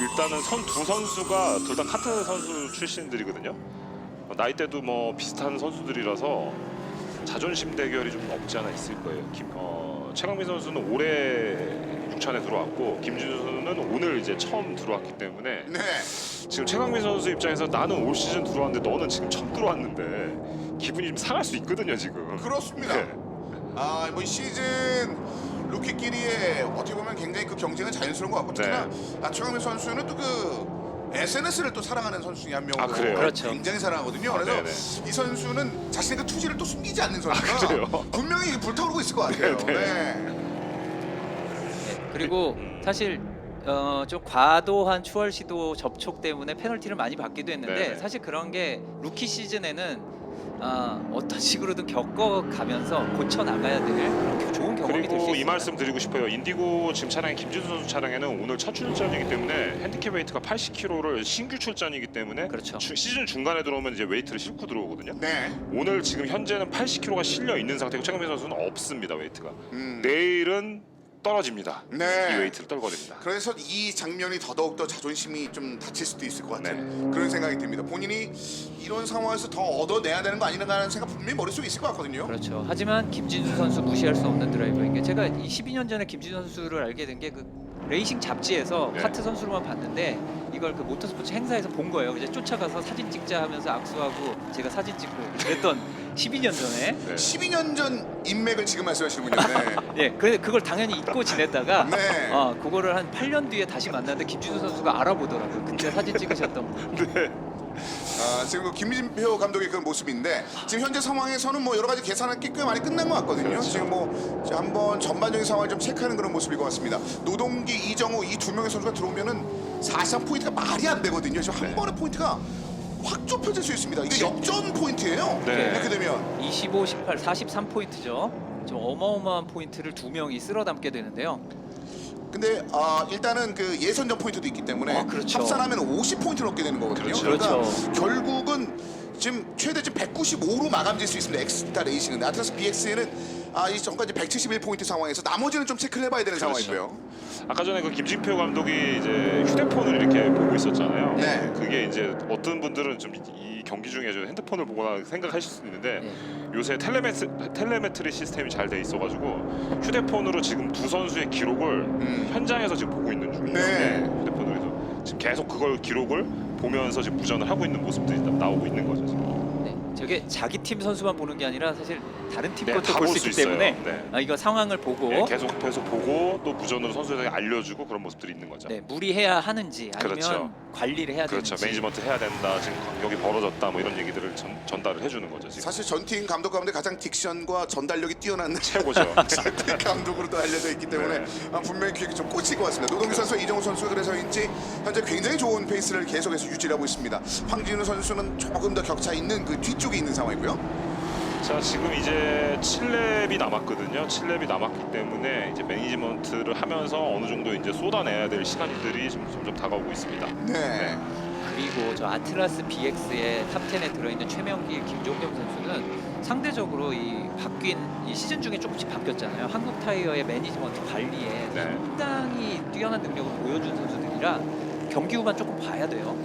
[SPEAKER 3] 일단은 두 선수가 둘 다 카트 선수 출신들이거든요. 나이대도 뭐 비슷한 선수들이라서 자존심 대결이 좀 없지 않아 있을 거예요. 최강민 선수는 올해 6천에 들어왔고 김진수 선수는 오늘 이제 처음 들어왔기 때문에
[SPEAKER 2] 네.
[SPEAKER 3] 지금 최강민 선수 입장에서 나는 올 시즌 들어왔는데 너는 지금 처음 들어왔는데 기분이 좀 상할 수 있거든요 지금.
[SPEAKER 2] 그렇습니다.
[SPEAKER 3] 네.
[SPEAKER 2] 뭐 이 시즌 루키끼리의 어떻게 보면 굉장히 그 경쟁은 자연스러운 것 같고 특히나 최강민 선수는 또 그 SNS를 또 사랑하는 선수 중에 한 명으로
[SPEAKER 3] 그래요?
[SPEAKER 1] 그렇죠.
[SPEAKER 2] 굉장히 사랑하거든요. 그래서
[SPEAKER 3] 네네.
[SPEAKER 2] 이 선수는 자신의 그 투지를 또 숨기지 않는 선수가
[SPEAKER 3] 그래요?
[SPEAKER 2] 분명히 불타오르고 있을 것 같아요.
[SPEAKER 3] 네네.
[SPEAKER 2] 네.
[SPEAKER 1] 네, 그리고 사실 좀 과도한 추월 시도 접촉 때문에 페널티를 많이 받기도 했는데
[SPEAKER 3] 네네.
[SPEAKER 1] 사실 그런 게 루키 시즌에는 어떤 식으로든 겪어가면서 고쳐 나가야 될 그런 좋은 경험이 될 수
[SPEAKER 3] 그리고
[SPEAKER 1] 있습니다.
[SPEAKER 3] 이 말씀 드리고 싶어요. 인디고 지금 차량의 김진수 선수 차량에는 오늘 첫 출전이기 때문에 핸디캡 웨이트가 80kg를 신규 출전이기 때문에
[SPEAKER 1] 그렇죠.
[SPEAKER 3] 시즌 중간에 들어오면 이제 웨이트를 싣고 들어오거든요.
[SPEAKER 2] 네.
[SPEAKER 3] 오늘 지금 현재는 80kg가 실려 있는 상태고 최강민 선수는 없습니다 웨이트가.
[SPEAKER 2] 음.
[SPEAKER 3] 내일은 떨어집니다.
[SPEAKER 2] 네.
[SPEAKER 3] 이 웨이트를 떨궈냅니다.
[SPEAKER 2] 그래서 이 장면이 더더욱 자존심이 좀 다칠 수도 있을 것 같아요.
[SPEAKER 3] 네.
[SPEAKER 2] 그런 생각이 듭니다. 본인이 이런 상황에서 더 얻어내야 되는 거 아닌가 하는 생각 분명히 머릿속에 있을 것 같거든요.
[SPEAKER 1] 그렇죠. 하지만 김진수 선수 무시할 수 없는 드라이버인 게 제가 이 12년 전에 김진수 선수를 알게 된 게 그 레이싱 잡지에서
[SPEAKER 3] 네.
[SPEAKER 1] 카트 선수로만 봤는데 이걸 그 모터스포츠 행사에서 본 거예요. 이제 쫓아가서 사진 찍자 하면서 악수하고 제가 사진 찍고 그랬던 12년 전에.
[SPEAKER 3] 네.
[SPEAKER 2] 12년 전 인맥을 지금 말씀하시는군요. 네.
[SPEAKER 1] 예, 그걸 당연히 잊고 지냈다가
[SPEAKER 2] 네.
[SPEAKER 1] 그거를 한 8년 뒤에 다시 만났는데 김진수 선수가 알아보더라고요. 그때 사진 찍으셨던 분.
[SPEAKER 3] 네.
[SPEAKER 2] 지금 그 김진표 감독의 그 모습인데 지금 현재 상황에서는 뭐 여러 가지 계산할 게 꽤 많이 끝난 것 같거든요.
[SPEAKER 3] 그렇죠.
[SPEAKER 2] 지금 뭐 한번 전반적인 상황을 좀 체크하는 그런 모습일 것 같습니다. 노동기, 이정우 이 두 명의 선수가 들어오면은 사실상 포인트가 말이 안 되거든요. 지금 한
[SPEAKER 3] 네.
[SPEAKER 2] 번에 포인트가 확 좁혀질 수 있습니다. 이게 역전 포인트예요.
[SPEAKER 3] 네.
[SPEAKER 2] 이렇게 되면
[SPEAKER 1] 25, 18, 43포인트죠. 좀 어마어마한 포인트를 두 명이 쓸어 담게 되는데요.
[SPEAKER 2] 근데 일단은 그 예선전 포인트도 있기 때문에
[SPEAKER 1] 그렇죠.
[SPEAKER 2] 합산하면 50포인트를 얻게 되는 거거든요.
[SPEAKER 3] 그렇죠.
[SPEAKER 2] 그러니까
[SPEAKER 1] 그렇죠.
[SPEAKER 2] 결국은 지금 최대 지금 195로 마감될 수 있습니다. 엑스타 레이싱은 아트라스 BX에는 이 전까지 171포인트 상황에서 나머지는 좀 체크를 해봐야 되는
[SPEAKER 3] 그렇죠.
[SPEAKER 2] 상황이고요.
[SPEAKER 3] 아까 전에 그 김진표 감독이 이제 휴대폰을 이렇게 보고 있었잖아요.
[SPEAKER 2] 네.
[SPEAKER 3] 그게 이제 어떤 분들은 좀 이 경기 중에 좀 핸드폰을 보거나 생각하실 수 있는데
[SPEAKER 1] 네.
[SPEAKER 3] 요새 텔레메트리 시스템이 잘 돼 있어가지고 휴대폰으로 지금 두 선수의 기록을 현장에서 지금 보고 있는 중이에요.
[SPEAKER 2] 네.
[SPEAKER 3] 휴대폰으로 해서 지금 계속 그걸 기록을 보면서 지금 무전을 하고 있는 모습들이 나오고 있는 거죠 지금.
[SPEAKER 1] 네, 저게 자기 팀 선수만 보는 게 아니라 사실 다른 팀
[SPEAKER 3] 네,
[SPEAKER 1] 것도
[SPEAKER 3] 다
[SPEAKER 1] 볼
[SPEAKER 3] 볼
[SPEAKER 1] 수
[SPEAKER 3] 수
[SPEAKER 1] 있기
[SPEAKER 3] 있어요.
[SPEAKER 1] 때문에
[SPEAKER 3] 네.
[SPEAKER 1] 이거 상황을 보고
[SPEAKER 3] 네, 계속 보고 또 무전으로 선수들에게 알려주고 그런 모습들이 있는 거죠.
[SPEAKER 1] 네, 무리해야 하는지 아니면
[SPEAKER 3] 그렇죠.
[SPEAKER 1] 관리를 해야
[SPEAKER 3] 그렇죠.
[SPEAKER 1] 되는지.
[SPEAKER 3] 매니지먼트 해야 된다. 지금 여기 벌어졌다. 뭐 이런 얘기들을 전달을 해주는 거죠. 지금.
[SPEAKER 2] 사실 전팀 감독 가운데 가장 딕션과 전달력이 뛰어난
[SPEAKER 3] 최고죠.
[SPEAKER 2] 전팀 감독으로도 알려져 있기 때문에
[SPEAKER 3] 네.
[SPEAKER 2] 분명히 기획이 좀 꽂힐 것 같습니다. 노동규 선수, 이정우 선수 그래서인지 현재 굉장히 좋은 페이스를 계속해서 유지하고 있습니다. 황진우 선수는 조금 더 격차 있는 그 뒤쪽에 있는 상황이고요.
[SPEAKER 3] 자, 지금 이제 7랩이 남았거든요. 7랩이 남았기 때문에 이제 매니지먼트를 하면서 어느 정도 이제 쏟아내야 될 시간들이 좀 점점 다가오고 있습니다.
[SPEAKER 2] 네.
[SPEAKER 1] 그리고 저 아트라스 BX의 탑 10에 들어있는 최명길, 김종겸 선수는 상대적으로 이 바뀐 이 시즌 중에 조금씩 바뀌었잖아요. 한국 타이어의 매니지먼트 관리에
[SPEAKER 3] 네.
[SPEAKER 1] 상당히 뛰어난 능력을 보여준 선수들이라 경기 후반 조금 봐야 돼요.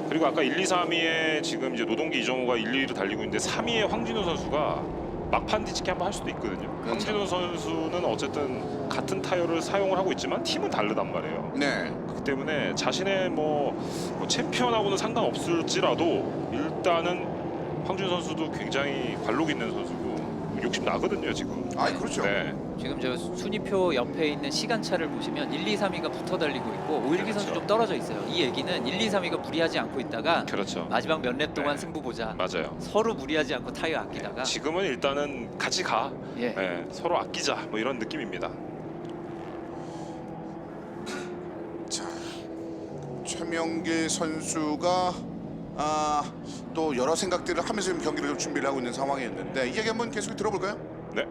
[SPEAKER 3] 그리고 아까 1, 2, 3위에 지금 이제 노동기 이정우가 1, 2위를 달리고 있는데 3위에 황진우 선수가 막판 뒤집기 한번 할 수도 있거든요.
[SPEAKER 2] 그렇죠.
[SPEAKER 3] 황진우 선수는 어쨌든 같은 타이어를 사용을 하고 있지만 팀은 다르단 말이에요.
[SPEAKER 2] 네.
[SPEAKER 3] 그렇기 때문에 자신의 뭐 챔피언하고는 상관없을지라도 일단은 황진우 선수도 굉장히 관록 있는 선수고 욕심 나거든요 지금.
[SPEAKER 2] 그렇죠.
[SPEAKER 3] 네.
[SPEAKER 1] 지금 저 순위표 옆에 있는 시간차를 보시면 1, 2, 3위가 붙어 달리고 있고 오일기 선수
[SPEAKER 3] 그렇죠.
[SPEAKER 1] 좀 떨어져 있어요. 이 얘기는 1, 2, 3위가 무리하지 않고 있다가
[SPEAKER 3] 그렇죠.
[SPEAKER 1] 마지막 몇 랩 동안
[SPEAKER 3] 네.
[SPEAKER 1] 승부 보자.
[SPEAKER 3] 맞아요.
[SPEAKER 1] 서로 무리하지 않고 타이어 아끼다가
[SPEAKER 3] 지금은 일단은 같이 가.
[SPEAKER 1] 예.
[SPEAKER 3] 네, 서로 아끼자. 뭐 이런 느낌입니다.
[SPEAKER 2] 자, 최명길 선수가 또 여러 생각들을 하면서 지금 경기를 좀 준비를 하고 있는 상황이었는데 이 얘기 한번 계속 들어볼까요?
[SPEAKER 3] 네.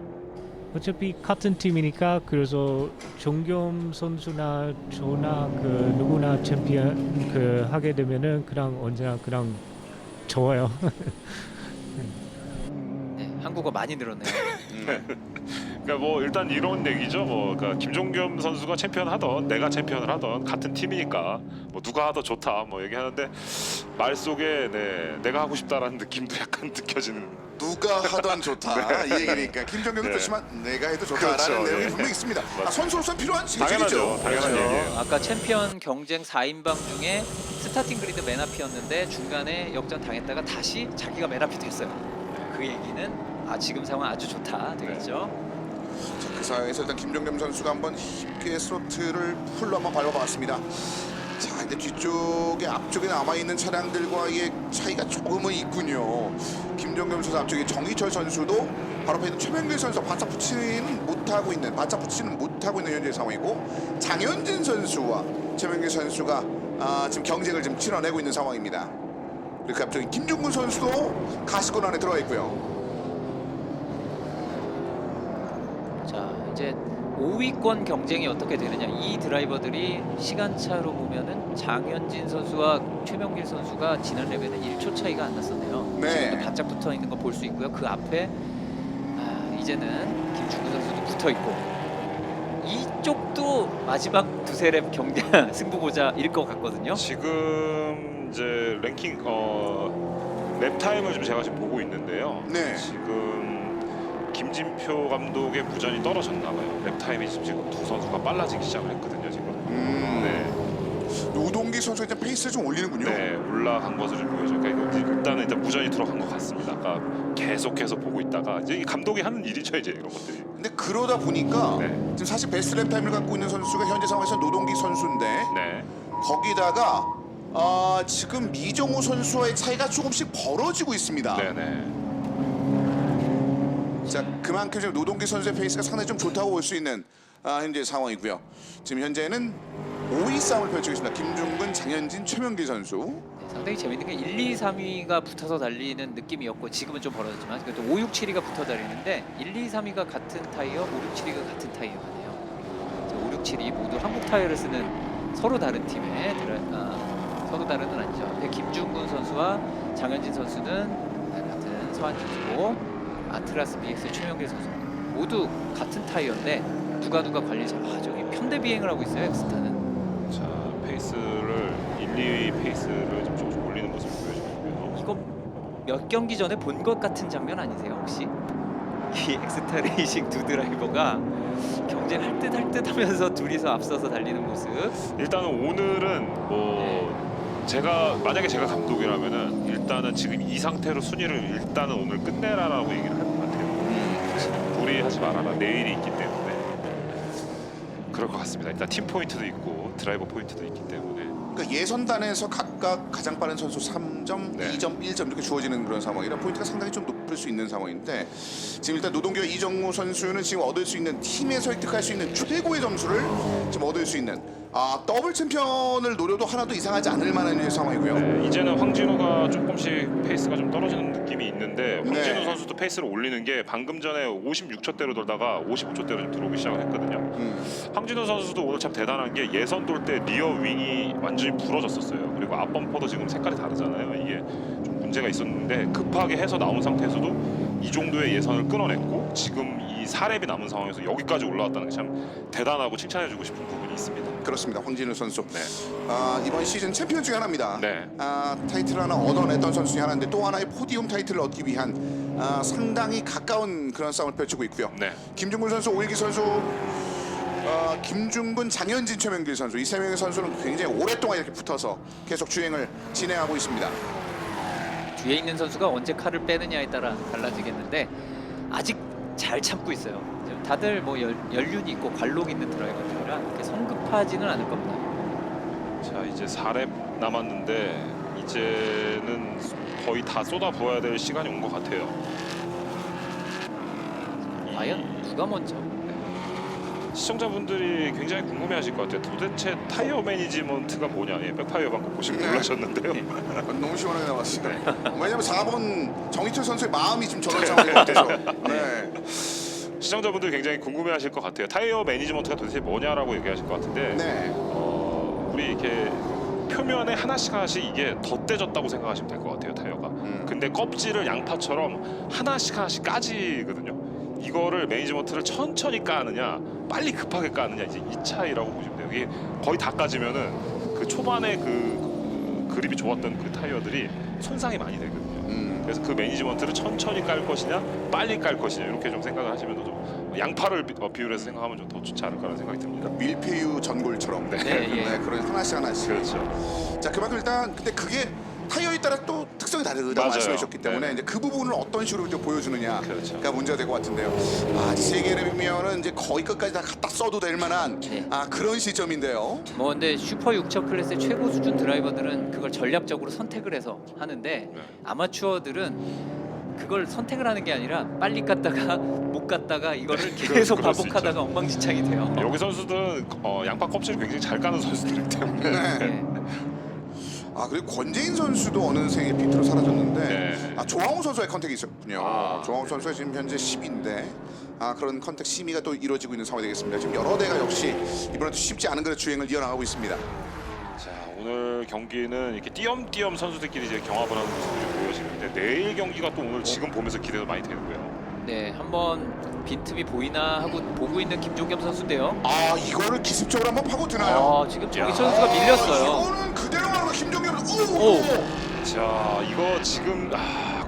[SPEAKER 6] 어차피 같은 팀이니까 그래서 종겸 선수나 저나 그 누구나 챔피언 그 하게 되면은 그냥 언제나 그냥 좋아요.
[SPEAKER 1] 네, 한국어 많이 늘었네요.
[SPEAKER 3] 그러니까 뭐 일단 이런 얘기죠. 뭐 그러니까 김종겸 선수가 챔피언 하던 내가 챔피언을 하던 같은 팀이니까 뭐 누가 하더 좋다 뭐 얘기하는데 말 속에 내가 하고 싶다라는 느낌도 약간 느껴지는.
[SPEAKER 2] 누가 하던 좋다 이 얘기니까 김정경도
[SPEAKER 3] 네.
[SPEAKER 2] 좋지만 내가 해도 좋다라는
[SPEAKER 3] 그렇죠,
[SPEAKER 2] 내용이
[SPEAKER 3] 예.
[SPEAKER 2] 분명히 있습니다.
[SPEAKER 3] 맞습니다.
[SPEAKER 2] 선수로서는 필요한
[SPEAKER 3] 당연하죠.
[SPEAKER 2] 재질이죠.
[SPEAKER 3] 당연한 얘기예요.
[SPEAKER 1] 아까 챔피언 경쟁 4인방 중에 스타팅 그리드 맨 앞이었는데 중간에 역전 당했다가 다시 자기가 맨 앞이 됐어요. 그 얘기는 지금 상황 아주 좋다 되겠죠.
[SPEAKER 2] 자, 그 상황에서 일단 김정겸 선수가 한번 쉽게 스로틀을 풀로 한번 밟아봤습니다. 자, 근데 뒤쪽에 앞쪽에 남아있는 차량들과의 차이가 조금은 있군요. 김정겸 선수 앞쪽에 정희철 선수도 바로 앞에 있는 최명길 선수 바짝 붙이는 못하고 있는 현재 상황이고 장현진 선수와 최명길 선수가 지금 경쟁을 좀 치러내고 있는 상황입니다. 그리고 그 앞쪽에 김중근 선수도 가시권 안에 들어가 있고요.
[SPEAKER 1] 자, 이제 5위권 경쟁이 어떻게 되느냐. 이 드라이버들이 시간차로 보면은 장현진 선수와 최명길 선수가 지난 랩에는 1초 차이가 안 났었네요.
[SPEAKER 2] 네.
[SPEAKER 1] 지금도 바짝 붙어 있는 거 볼 수 있고요. 그 앞에 이제는 김중근 선수도 붙어 있고 이쪽도 마지막 두세 랩 경기 승부고자일 것 같거든요.
[SPEAKER 3] 지금 이제 랭킹 랩 타임을 좀 제가 지금 보고 있는데요.
[SPEAKER 2] 네.
[SPEAKER 3] 지금 김진표 감독의 부전이 떨어졌나 봐요. 랩 타임이 지금 두 선수가 빨라지기 시작을 했거든요. 지금.
[SPEAKER 2] 노동기 선수가 일단 페이스를 좀 올리는군요.
[SPEAKER 3] 네, 올라간 것을 좀 보여줘요. 그러니까 일단은 일단 무전이 들어간 것 같습니다. 아까 계속해서 보고 있다가 이제 이 감독이 하는 일이죠, 이제 이런 것들이.
[SPEAKER 2] 근데 그러다 보니까
[SPEAKER 3] 네.
[SPEAKER 2] 지금 사실 베스트 랩 타임을 갖고 있는 선수가 현재 상황에서 노동기 선수인데
[SPEAKER 3] 네.
[SPEAKER 2] 거기다가 지금 이정우 선수와의 차이가 조금씩 벌어지고 있습니다.
[SPEAKER 3] 네네.
[SPEAKER 2] 자, 그만큼 지금 노동기 선수의 페이스가 상당히 좀 좋다고 볼 수 있는 현재 상황이고요. 지금 현재는 5위 싸움을 펼치고 있습니다. 김중근, 장현진, 최명길 선수.
[SPEAKER 1] 네, 상당히 재밌는 게 1, 2, 3위가 붙어서 달리는 느낌이었고 지금은 좀 벌어졌지만 그래도 5, 6, 7위가 붙어 달리는데 1, 2, 3위가 같은 타이어, 5, 6, 7위가 같은 타이어네요. 5, 6, 7위 모두 한국 타이어를 쓰는 서로 다른 팀에 서로 다른은 아니죠. 앞에 김중근 선수와 장현진 선수는 같은 서한 선수고 아트라스 BX 최명길 선수 모두 같은 타이어인데 누가 관리 저기 편대 비행을 하고 있어요. 엑스타는.
[SPEAKER 3] 자, 페이스를 1, 2위 페이스를 좀 조금씩 올리는 모습을 보여주고요.
[SPEAKER 1] 이거 몇 경기 전에 본 것 같은 장면 아니세요 혹시? 이 엑스타 레이싱 두 드라이버가 경쟁할 듯 하면서 둘이서 앞서서 달리는 모습.
[SPEAKER 3] 일단은 오늘은 뭐 만약에 제가 감독이라면은 일단은 지금 이 상태로 순위를 일단은 오늘 끝내라라고 얘기를 할 것 같아요. 무리하지 말아라. 내일이 있기 때문에 그럴 것 같습니다. 일단 팀 포인트도 있고 드라이버 포인트도 있기 때문에.
[SPEAKER 2] 그러니까 예선단에서 각각 가장 빠른 선수 3점,
[SPEAKER 3] 네.
[SPEAKER 2] 2점, 1점 이렇게 주어지는 그런 상황이라 포인트가 상당히 좀 높을 수 있는 상황인데 지금 일단 노동기와 이정우 선수는 지금 얻을 수 있는 팀에서 획득할 수 있는 최고의 점수를 지금 얻을 수 있는 더블 챔피언을 노려도 하나도 이상하지 않을 만한 상황이고요.
[SPEAKER 3] 네, 이제는 황진우가 조금씩 페이스가 좀 떨어지는 느낌이 있는데 황진우
[SPEAKER 2] 네.
[SPEAKER 3] 선수도 페이스를 올리는 게 방금 전에 56초대로 돌다가 55초대로 좀 들어오기 시작을 했거든요. 황진우 선수도 오늘 참 대단한 게 예선 돌 때 리어 윙이 완전히 부러졌었어요. 그리고 앞범퍼도 지금 색깔이 다르잖아요. 이게 좀 문제가 있었는데 급하게 해서 나온 상태에서도 이 정도의 예선을 끊어냈고 지금 이 4랩이 남은 상황에서 여기까지 올라왔다는 게 참 대단하고 칭찬해주고 싶은 부분이 있습니다.
[SPEAKER 2] 그렇습니다. 황진우 선수.
[SPEAKER 3] 네.
[SPEAKER 2] 이번 시즌 챔피언 중에 하나입니다.
[SPEAKER 3] 네.
[SPEAKER 2] 타이틀 하나 얻어냈던 선수 중에 하나인데 또 하나의 포디움 타이틀을 얻기 위한 상당히 가까운 그런 싸움을 펼치고 있고요.
[SPEAKER 3] 네.
[SPEAKER 2] 김중근 선수, 오일기 선수, 김중근, 장현진, 최명길 선수 이 세 명의 선수는 굉장히 오랫동안 이렇게 붙어서 계속 주행을 진행하고 있습니다.
[SPEAKER 1] 뒤에 있는 선수가 언제 칼을 빼느냐에 따라 달라지겠는데 아직 잘 참고 있어요. 지금 다들 뭐 연륜이 있고 관록 있는 드라이버들이라 그렇게 성급하지는 않을 겁니다.
[SPEAKER 3] 자, 이제 4랩 남았는데 이제는 거의 다 쏟아 부어야 될 시간이 온 것 같아요.
[SPEAKER 1] 과연 누가 먼저?
[SPEAKER 3] 시청자분들이 굉장히 궁금해하실 것 같아요. 도대체 타이어 매니지먼트가 뭐냐? 예, 백파이어 방금 보시고 놀라셨는데요.
[SPEAKER 2] 너무 시원하게 나왔어요. 왜냐면 4번 정희철 선수의 마음이 지금 저런 상황인 것 같아서. 네.
[SPEAKER 3] 시청자분들 굉장히 궁금해하실 것 같아요. 타이어 매니지먼트가 도대체 뭐냐라고 얘기하실 것 같은데
[SPEAKER 2] 네.
[SPEAKER 3] 우리 이렇게 표면에 하나씩 이게 덧대졌다고 생각하시면 될 것 같아요. 타이어가. 근데 껍질을 양파처럼 하나씩 까지거든요. 이거를 매니지먼트를 천천히 까느냐 빨리 급하게 까느냐 이제 이 차이라고 보시면 돼요. 이게 거의 다 까지면은 그 초반에 그 그립이 좋았던 그 타이어들이 손상이 많이 되거든요. 그래서 그 매니지먼트를 천천히 깔 것이냐 빨리 깔 것이냐 이렇게 좀 생각을 하시면 좀 양파를 비율해서 생각하면 좀 더 좋지 않을까라는 생각이 듭니다.
[SPEAKER 2] 밀푀유 전골처럼.
[SPEAKER 3] 네.
[SPEAKER 1] 예.
[SPEAKER 2] 그런 하나씩.
[SPEAKER 3] 그렇죠.
[SPEAKER 2] 자, 그만큼 일단 근데 그게 타이어에 따라 또 특성이 다르다고
[SPEAKER 3] 맞아요.
[SPEAKER 2] 말씀해 주셨기 때문에
[SPEAKER 3] 네.
[SPEAKER 2] 이제 그 부분을 어떤 식으로 이제 보여주느냐가
[SPEAKER 3] 그렇죠.
[SPEAKER 2] 문제가 될 것 같은데요. 세계 랩이면은 이제 거의 끝까지 다 갖다 써도 될 만한
[SPEAKER 1] 네.
[SPEAKER 2] 그런 시점인데요.
[SPEAKER 1] 뭐 근데 슈퍼 6척 클래스의 최고 수준 드라이버들은 그걸 전략적으로 선택을 해서 하는데 아마추어들은 그걸 선택을 하는 게 아니라 빨리 갔다가 못 갔다가 이거를 계속
[SPEAKER 3] 그럴 수
[SPEAKER 1] 반복하다가
[SPEAKER 3] 있죠.
[SPEAKER 1] 엉망진창이 돼요.
[SPEAKER 3] 여기 선수들은 양파 껍질을 굉장히 잘 까는 선수들이기 때문에
[SPEAKER 1] 네.
[SPEAKER 2] 그리고 권재인 선수도 어느새 피트로 사라졌는데
[SPEAKER 3] 네.
[SPEAKER 2] 조항우 선수의 컨택이 있었군요. 조항우
[SPEAKER 3] 네.
[SPEAKER 2] 선수가 지금 현재 10인데 그런 컨택 심의가 또 이루어지고 있는 상황이 되겠습니다. 지금 여러 대가 역시 이번에도 쉽지 않은 그런 주행을 이어나가고 있습니다.
[SPEAKER 3] 자, 오늘 경기는 이렇게 띄엄띄엄 선수들끼리 이제 경합을 하는 모습들이 보여지는데 내일 경기가 또 오늘 지금 보면서 기대도 많이 되고요.
[SPEAKER 1] 네, 한번 빈틈이 보이나 하고 보고 있는 김종겸 선수인데요.
[SPEAKER 2] 아 이거를 기습적으로 한번 파고 드나요?
[SPEAKER 1] 지금 정희철 선수가 밀렸어요.
[SPEAKER 2] 이거는 그대로 가는 거 김종겸. 오.
[SPEAKER 1] 오.
[SPEAKER 3] 자, 이거 지금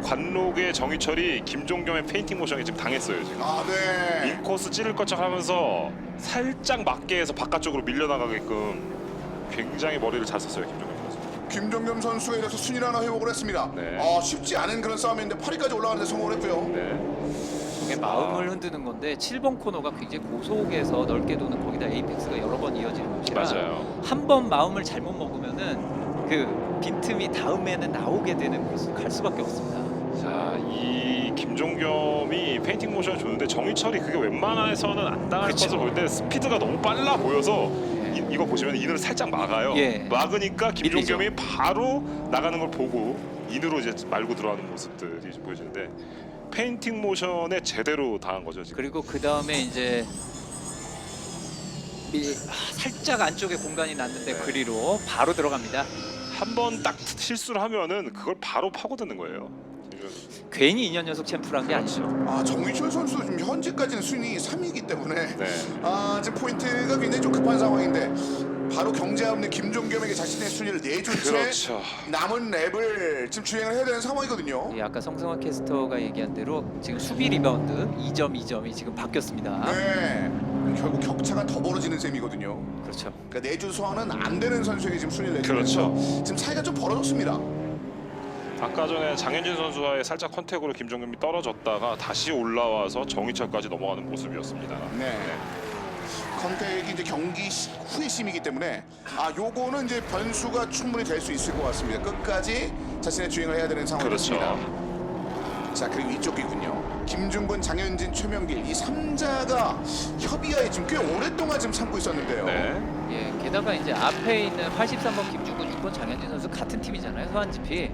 [SPEAKER 3] 관록의 정희철이 김종겸의 페인팅 모션에 지금 당했어요. 지금
[SPEAKER 2] 아 네.
[SPEAKER 3] 인코스 찌를 것처하면서 살짝 맞게 해서 바깥쪽으로 밀려나가게끔 굉장히 머리를 잘 썼어요, 김종겸 선수.
[SPEAKER 2] 김종겸 선수에 대해서 순위를 하나 회복을 했습니다.
[SPEAKER 3] 네.
[SPEAKER 2] 쉽지 않은 그런 싸움인데 8위까지 올라가는데 성공을 했고요.
[SPEAKER 3] 네.
[SPEAKER 1] 이게 마음을 흔드는 건데 7번 코너가 굉장히 고속에서 넓게 도는 거기다 에이펙스가 여러 번 이어지는 곳이라
[SPEAKER 3] 맞아요.
[SPEAKER 1] 한 번 마음을 잘못 먹으면은 그 빈틈이 다음에는 나오게 되는 곳으로 갈 수밖에 없습니다.
[SPEAKER 3] 자, 이 김종겸이 페인팅 모션을 줬는데 정희철이 그게 웬만해서는 안 당할
[SPEAKER 1] 그쵸.
[SPEAKER 3] 것을 볼 때 스피드가 너무 빨라 보여서
[SPEAKER 1] 예.
[SPEAKER 3] 이거 보시면 인을 살짝 막아요.
[SPEAKER 1] 예.
[SPEAKER 3] 막으니까 김종겸이 바로 나가는 걸 보고 인으로 이제 말고 들어가는 모습들이 보여지는데 페인팅 모션에 제대로 당한 거죠 지금.
[SPEAKER 1] 그리고 그 다음에 이제 살짝 안쪽에 공간이 났는데
[SPEAKER 3] 네.
[SPEAKER 1] 그리로 바로 들어갑니다.
[SPEAKER 3] 한 번 딱 실수를 하면은 그걸 바로 파고드는 거예요. 지금.
[SPEAKER 1] 괜히 2년 연속 챔프란 게 아니죠.
[SPEAKER 2] 정희철 선수 지금 현재까지는 순위 3위이기 때문에
[SPEAKER 3] 네.
[SPEAKER 2] 지금 포인트가 굉장히 좀 급한 상황인데 바로 경제 없는 김종겸에게 자신의 순위를 내준 채
[SPEAKER 3] 그렇죠.
[SPEAKER 2] 남은 랩을 지금 주행을 해야 되는 상황이거든요.
[SPEAKER 1] 아까 성승환 캐스터가 얘기한 대로 지금 수비 리바운드 2점 2점이 지금 바뀌었습니다.
[SPEAKER 2] 네. 결국 격차가 더 벌어지는 셈이거든요.
[SPEAKER 1] 그렇죠.
[SPEAKER 2] 그러니까 내주 소환은 안 되는 선수에게 지금 순위를
[SPEAKER 3] 그렇죠.
[SPEAKER 2] 내주면서 지금 차이가 좀 벌어졌습니다.
[SPEAKER 3] 아까 전에 장현진 선수와의 살짝 컨택으로 김종겸이 떨어졌다가 다시 올라와서 정희철까지 넘어가는 모습이었습니다.
[SPEAKER 2] 네. 컨택이 이제 경기 후의 심이기 때문에 요거는 이제 변수가 충분히 될 수 있을 것 같습니다. 끝까지 자신의 주행을 해야 되는 상황이었습니다.
[SPEAKER 3] 그렇죠.
[SPEAKER 2] 자 그리고 이쪽이군요. 김중근, 장현진, 최명길 이 3자가 협의하에 지금 꽤 오랫동안 지금 참고 있었는데요.
[SPEAKER 3] 네.
[SPEAKER 1] 예, 게다가 이제 앞에 있는 83번 김중근, 6번 장현진 선수 같은 팀이잖아요. 소환지피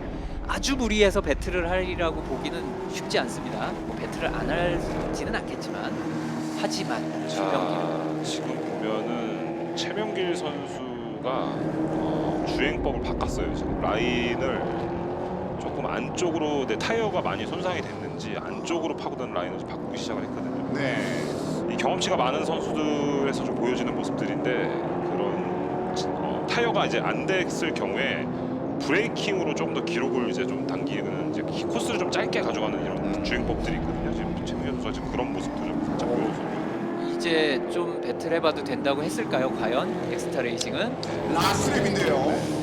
[SPEAKER 1] 아주 무리해서 배틀을 하리라고 보기는 쉽지 않습니다. 뭐 배틀을 안 할지는 않겠지만 하지만 최명길
[SPEAKER 3] 지금 보면은 최명길 선수가 주행법을 바꿨어요. 지금 라인을 조금 안쪽으로 타이어가 많이 손상이 됐는지 안쪽으로 파고드는 라인을 좀 바꾸기 시작을 했거든요.
[SPEAKER 2] 네.
[SPEAKER 3] 이 경험치가 많은 선수들에서 좀 보여지는 모습들인데 그런 타이어가 이제 안 됐을 경우에 브레이킹으로 조금 더 기록을 이제 좀 당기는 이제 코스를 좀 짧게 가져가는 이런 주행법들이 있거든요. 지금 최명길 선수가 지금 그런 모습들을 살짝 보여줬어요.
[SPEAKER 1] 이제 좀 배틀 해봐도 된다고 했을까요? 과연 엑스타 레이싱은
[SPEAKER 2] 라스트 랩인데요.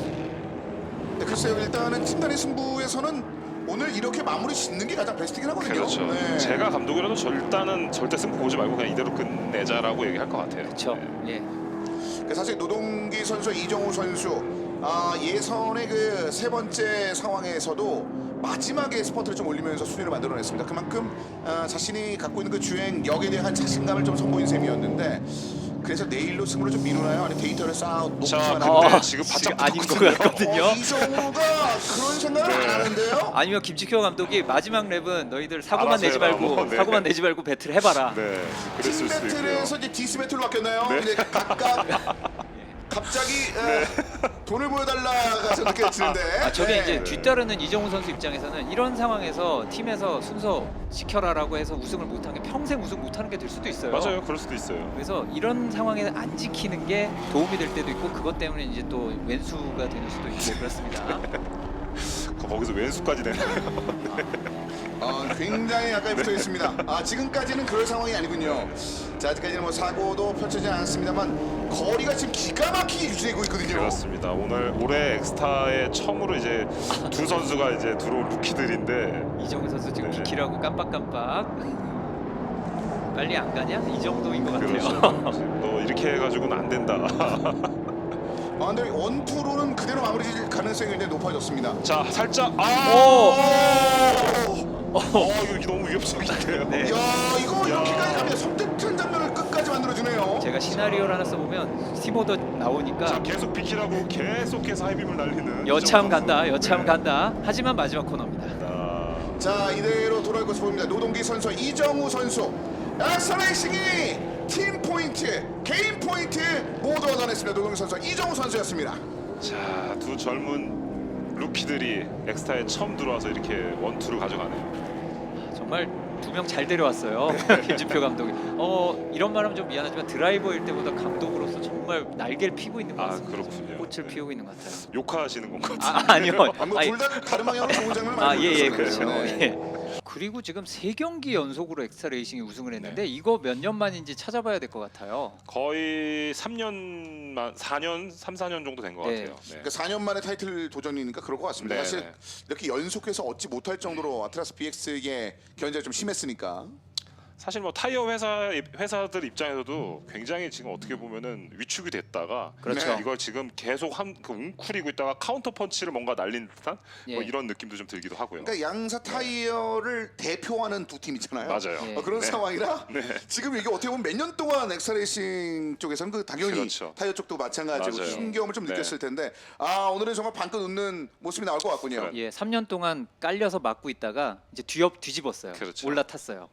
[SPEAKER 2] 네, 글쎄요. 일단은 팀간의 승부에서는 오늘 이렇게 마무리 짓는 게 가장 베스트긴 하거든요.
[SPEAKER 3] 그렇죠.
[SPEAKER 2] 네.
[SPEAKER 3] 제가 감독이라도 일단은 절대 승부 보지 말고 그냥 이대로 끝내자라고 얘기할 것 같아요.
[SPEAKER 1] 그렇죠.
[SPEAKER 3] 네.
[SPEAKER 1] 예.
[SPEAKER 2] 그러니까 사실 노동기 선수, 이정우 선수 예선의 그 세 번째 상황에서도 마지막에 스퍼트를 좀 올리면서 순위를 만들어냈습니다. 그만큼 자신이 갖고 있는 그 주행력에 대한 자신감을 좀 선보인 셈이었는데 그래서 내일로 승부를 좀 미루나요? 아니 데이터를 쌓아놓고
[SPEAKER 3] 자,
[SPEAKER 2] 하나요?
[SPEAKER 3] 근데 지금 바짝
[SPEAKER 1] 아닌 것
[SPEAKER 3] 붙었거든요.
[SPEAKER 1] 같거든요.
[SPEAKER 2] 이정우가 그런 생각을 안 하는데요?
[SPEAKER 1] 아니면 김지효 감독이 마지막 랩은 너희들 사고만
[SPEAKER 3] 알아서
[SPEAKER 1] 내지
[SPEAKER 3] 해라,
[SPEAKER 1] 말고
[SPEAKER 3] 뭐, 네.
[SPEAKER 1] 사고만 내지 말고 배틀 해봐라.
[SPEAKER 3] 네,
[SPEAKER 2] 팀
[SPEAKER 3] 그랬을 수도 있고요.
[SPEAKER 2] 배틀에서 이제 디스 배틀로 바뀌었나요?
[SPEAKER 3] 네.
[SPEAKER 2] 이제 각각 갑자기 돈을 보여달라가 좀 느껴지는데.
[SPEAKER 1] 저게
[SPEAKER 2] 네.
[SPEAKER 1] 이제 뒤따르는 이정우 선수 입장에서는 이런 상황에서 팀에서 순서 지켜라라고 해서 우승을 못한 게 평생 우승 못하는 게 될 수도 있어요.
[SPEAKER 3] 맞아요, 그럴 수도 있어요.
[SPEAKER 1] 그래서 이런 상황에 안 지키는 게 도움이 될 때도 있고 그것 때문에 이제 또 왼수가 되는 수도 있고 그렇습니다.
[SPEAKER 3] 거기서 왼수까지 되네요.
[SPEAKER 2] 굉장히 가까이 붙어 있습니다. 지금까지는 그럴 상황이 아니군요. 자, 아직까지는 뭐 사고도 펼쳐지지 않았습니다만 거리가 지금 기가 막히게 유지되고 있거든요.
[SPEAKER 3] 그렇습니다. 올해 엑스타의 처음으로 이제 두 선수가 이제 들어온 루키들인데
[SPEAKER 1] 이정우 선수 지금
[SPEAKER 3] 네.
[SPEAKER 1] 비키라고 깜빡깜빡 빨리 안 가냐? 이 정도인 것 같아요.
[SPEAKER 3] 그렇죠. 너 이렇게 해가지고는 안 된다.
[SPEAKER 2] 근데 원투로는 그대로 마무리 질 가능성이 굉장히 높아졌습니다.
[SPEAKER 3] 자, 살짝 이거 너무 위협적인데요.
[SPEAKER 1] 네.
[SPEAKER 2] 야, 이거
[SPEAKER 3] 야.
[SPEAKER 2] 이렇게까지 가면 섬뜩한 장면을 끝까지 만들어주네요.
[SPEAKER 1] 제가 시나리오를 하나 써보면 스티모더 나오니까
[SPEAKER 3] 자, 계속 비키라고 계속해서 하이빔을 날리는
[SPEAKER 1] 여참
[SPEAKER 3] 이정우
[SPEAKER 1] 간다,
[SPEAKER 3] 선수.
[SPEAKER 1] 여참
[SPEAKER 3] 네.
[SPEAKER 1] 간다. 하지만 마지막 코너입니다.
[SPEAKER 2] 자, 이대로 돌아올 것으로 보입니다. 노동기 선수, 이정우 선수. 엑스레이싱이 팀 포인트, 개인 포인트 모두 얻어냈습니다. 노동기 선수, 이정우 선수였습니다.
[SPEAKER 3] 자, 두 젊은 루키들이 엑스타에 처음 들어와서 이렇게 원투를 가져가네요.
[SPEAKER 1] 정말 두 명 잘 데려왔어요. 김진표 감독이. 이런 말하면 좀 미안하지만 드라이버일 때보다 감독으로서 정말 날개를 피고 있는 것
[SPEAKER 3] 아,
[SPEAKER 1] 같습니다.
[SPEAKER 3] 그렇군요.
[SPEAKER 1] 꽃을
[SPEAKER 3] 네.
[SPEAKER 1] 피우고 있는 것 같아요.
[SPEAKER 3] 욕하시는 건가요?
[SPEAKER 1] 아니요.
[SPEAKER 2] 둘 다 다른 방향으로 좋은 장면을 많이
[SPEAKER 1] 예,
[SPEAKER 2] 보여줬어요.
[SPEAKER 1] 그렇죠.
[SPEAKER 2] 네.
[SPEAKER 1] 예. 그리고 지금 3경기 연속으로 엑스트라 레이싱이 우승을 했는데 이거 몇 년 만인지 찾아봐야 될 것 같아요.
[SPEAKER 3] 거의 3년 4년 정도 된 것
[SPEAKER 1] 네.
[SPEAKER 3] 같아요. 네.
[SPEAKER 2] 그러니까 4년 만에 타이틀 도전이니까 그럴 것 같습니다.
[SPEAKER 3] 네,
[SPEAKER 2] 사실
[SPEAKER 3] 네.
[SPEAKER 2] 이렇게 연속해서 얻지 못할 정도로 아트라스 BX의 견제가 좀 심했으니까.
[SPEAKER 3] 사실 뭐 타이어 회사들 입장에서도 굉장히 지금 어떻게 보면은 위축이 됐다가
[SPEAKER 1] 그렇죠.
[SPEAKER 2] 네.
[SPEAKER 3] 이걸 지금 계속 그 웅크리고 있다가 카운터 펀치를 뭔가 날린 듯한 뭐
[SPEAKER 1] 예.
[SPEAKER 3] 이런 느낌도 좀 들기도 하고요.
[SPEAKER 2] 그러니까 양사 타이어를 대표하는 두 팀 있잖아요.
[SPEAKER 3] 맞아요.
[SPEAKER 1] 네.
[SPEAKER 2] 그런
[SPEAKER 3] 네.
[SPEAKER 2] 상황이라
[SPEAKER 3] 네.
[SPEAKER 2] 지금 이게 어떻게 보면 몇 년 동안 엑스레이싱 쪽에서는 그 당연히
[SPEAKER 3] 그렇죠.
[SPEAKER 2] 타이어 쪽도 마찬가지고
[SPEAKER 3] 맞아요.
[SPEAKER 2] 힘겨움을 좀
[SPEAKER 3] 네.
[SPEAKER 2] 느꼈을 텐데 오늘은 정말 방긋 웃는 모습이 나올 것 같군요.
[SPEAKER 3] 그래.
[SPEAKER 1] 예, 3년 동안 깔려서 맞고 있다가 이제 뒤집었어요.
[SPEAKER 3] 그렇죠.
[SPEAKER 1] 올라탔어요.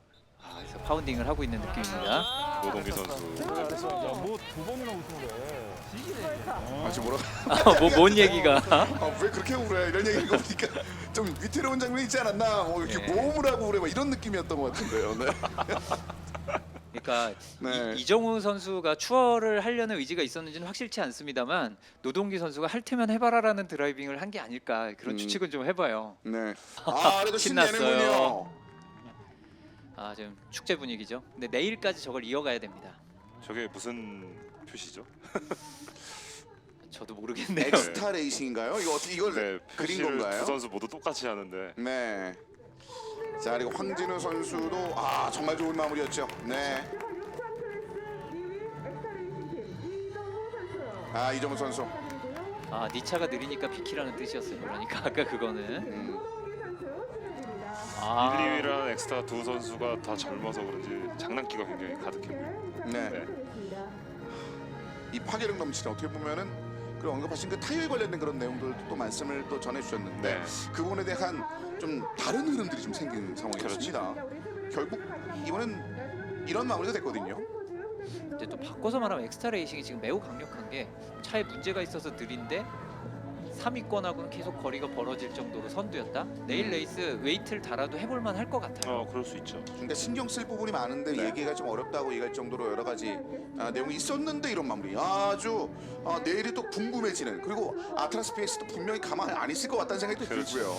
[SPEAKER 1] 그래서 파운딩을 하고 있는 느낌입니다.
[SPEAKER 3] 노동기 선수.
[SPEAKER 2] 지금 뭐라?
[SPEAKER 1] 뭔 얘기가?
[SPEAKER 2] 왜 그렇게 우래? 이런 얘기 보니까 좀 위태로운 장면이 있지 않았나? 이렇게
[SPEAKER 1] 네.
[SPEAKER 2] 모험을 하고 그래, 막 이런 느낌이었던 것 같은데요. 네.
[SPEAKER 1] 그러니까
[SPEAKER 2] 네.
[SPEAKER 1] 이정우 선수가 추월을 하려는 의지가 있었는지는 확실치 않습니다만 노동기 선수가 할 테면 해봐라라는 드라이빙을 한 게 아닐까 그런 추측은 좀 해봐요.
[SPEAKER 2] 네. 그래도
[SPEAKER 1] 신났어요.
[SPEAKER 2] 신내는군요.
[SPEAKER 1] 지금 축제 분위기죠. 근데 내일까지 저걸 이어가야 됩니다.
[SPEAKER 3] 저게 무슨 표시죠?
[SPEAKER 1] 저도 모르겠네요.
[SPEAKER 2] 엑스타 레이싱인가요? 이거 어떻게 이걸
[SPEAKER 3] 네,
[SPEAKER 2] 그린
[SPEAKER 3] 표시를
[SPEAKER 2] 건가요?
[SPEAKER 3] 두 선수 모두 똑같이 하는데
[SPEAKER 2] 네. 자, 그리고 황진우 선수도 정말 좋은 마무리였죠. 네. 이정우 선수.
[SPEAKER 1] 네 차가 느리니까 비키라는 뜻이었어요. 그러니까 아까 그거는
[SPEAKER 3] 1, 2위라는 엑스타 두 선수가 다 젊어서 그런지 장난기가 굉장히 가득해 보입니다.
[SPEAKER 2] 네.
[SPEAKER 3] 네.
[SPEAKER 2] 이 파괴력 넘치는 어떻게 보면은 그 언급하신 그 타이어에 관련된 그런 내용들도 또 말씀을 또 전해주셨는데
[SPEAKER 3] 네.
[SPEAKER 2] 그 부분에 대한 좀 다른 흐름들이 좀 생긴 상황이었습니다. 결국 이번엔 이런 마무리가 됐거든요.
[SPEAKER 1] 이제 또 바꿔서 말하면 엑스트라 레이싱이 지금 매우 강력한 게 차에 문제가 있어서 느린데 3위권하고는 계속 거리가 벌어질 정도로 선두였다. 내일 레이스 웨이트를 달아도 해볼만 할 것 같아요.
[SPEAKER 3] 그럴 수 있죠.
[SPEAKER 2] 그러니까 신경 쓸 부분이 많은데
[SPEAKER 3] 네.
[SPEAKER 2] 얘기가 좀 어렵다고 얘기할 정도로 여러 가지 내용이 있었는데 이런 마무리 아주 내일이 또 궁금해지는 그리고 아트라스 BX도 분명히 가만히 안 있을 것 같다는 생각이 또
[SPEAKER 3] 그렇죠.
[SPEAKER 2] 들고요.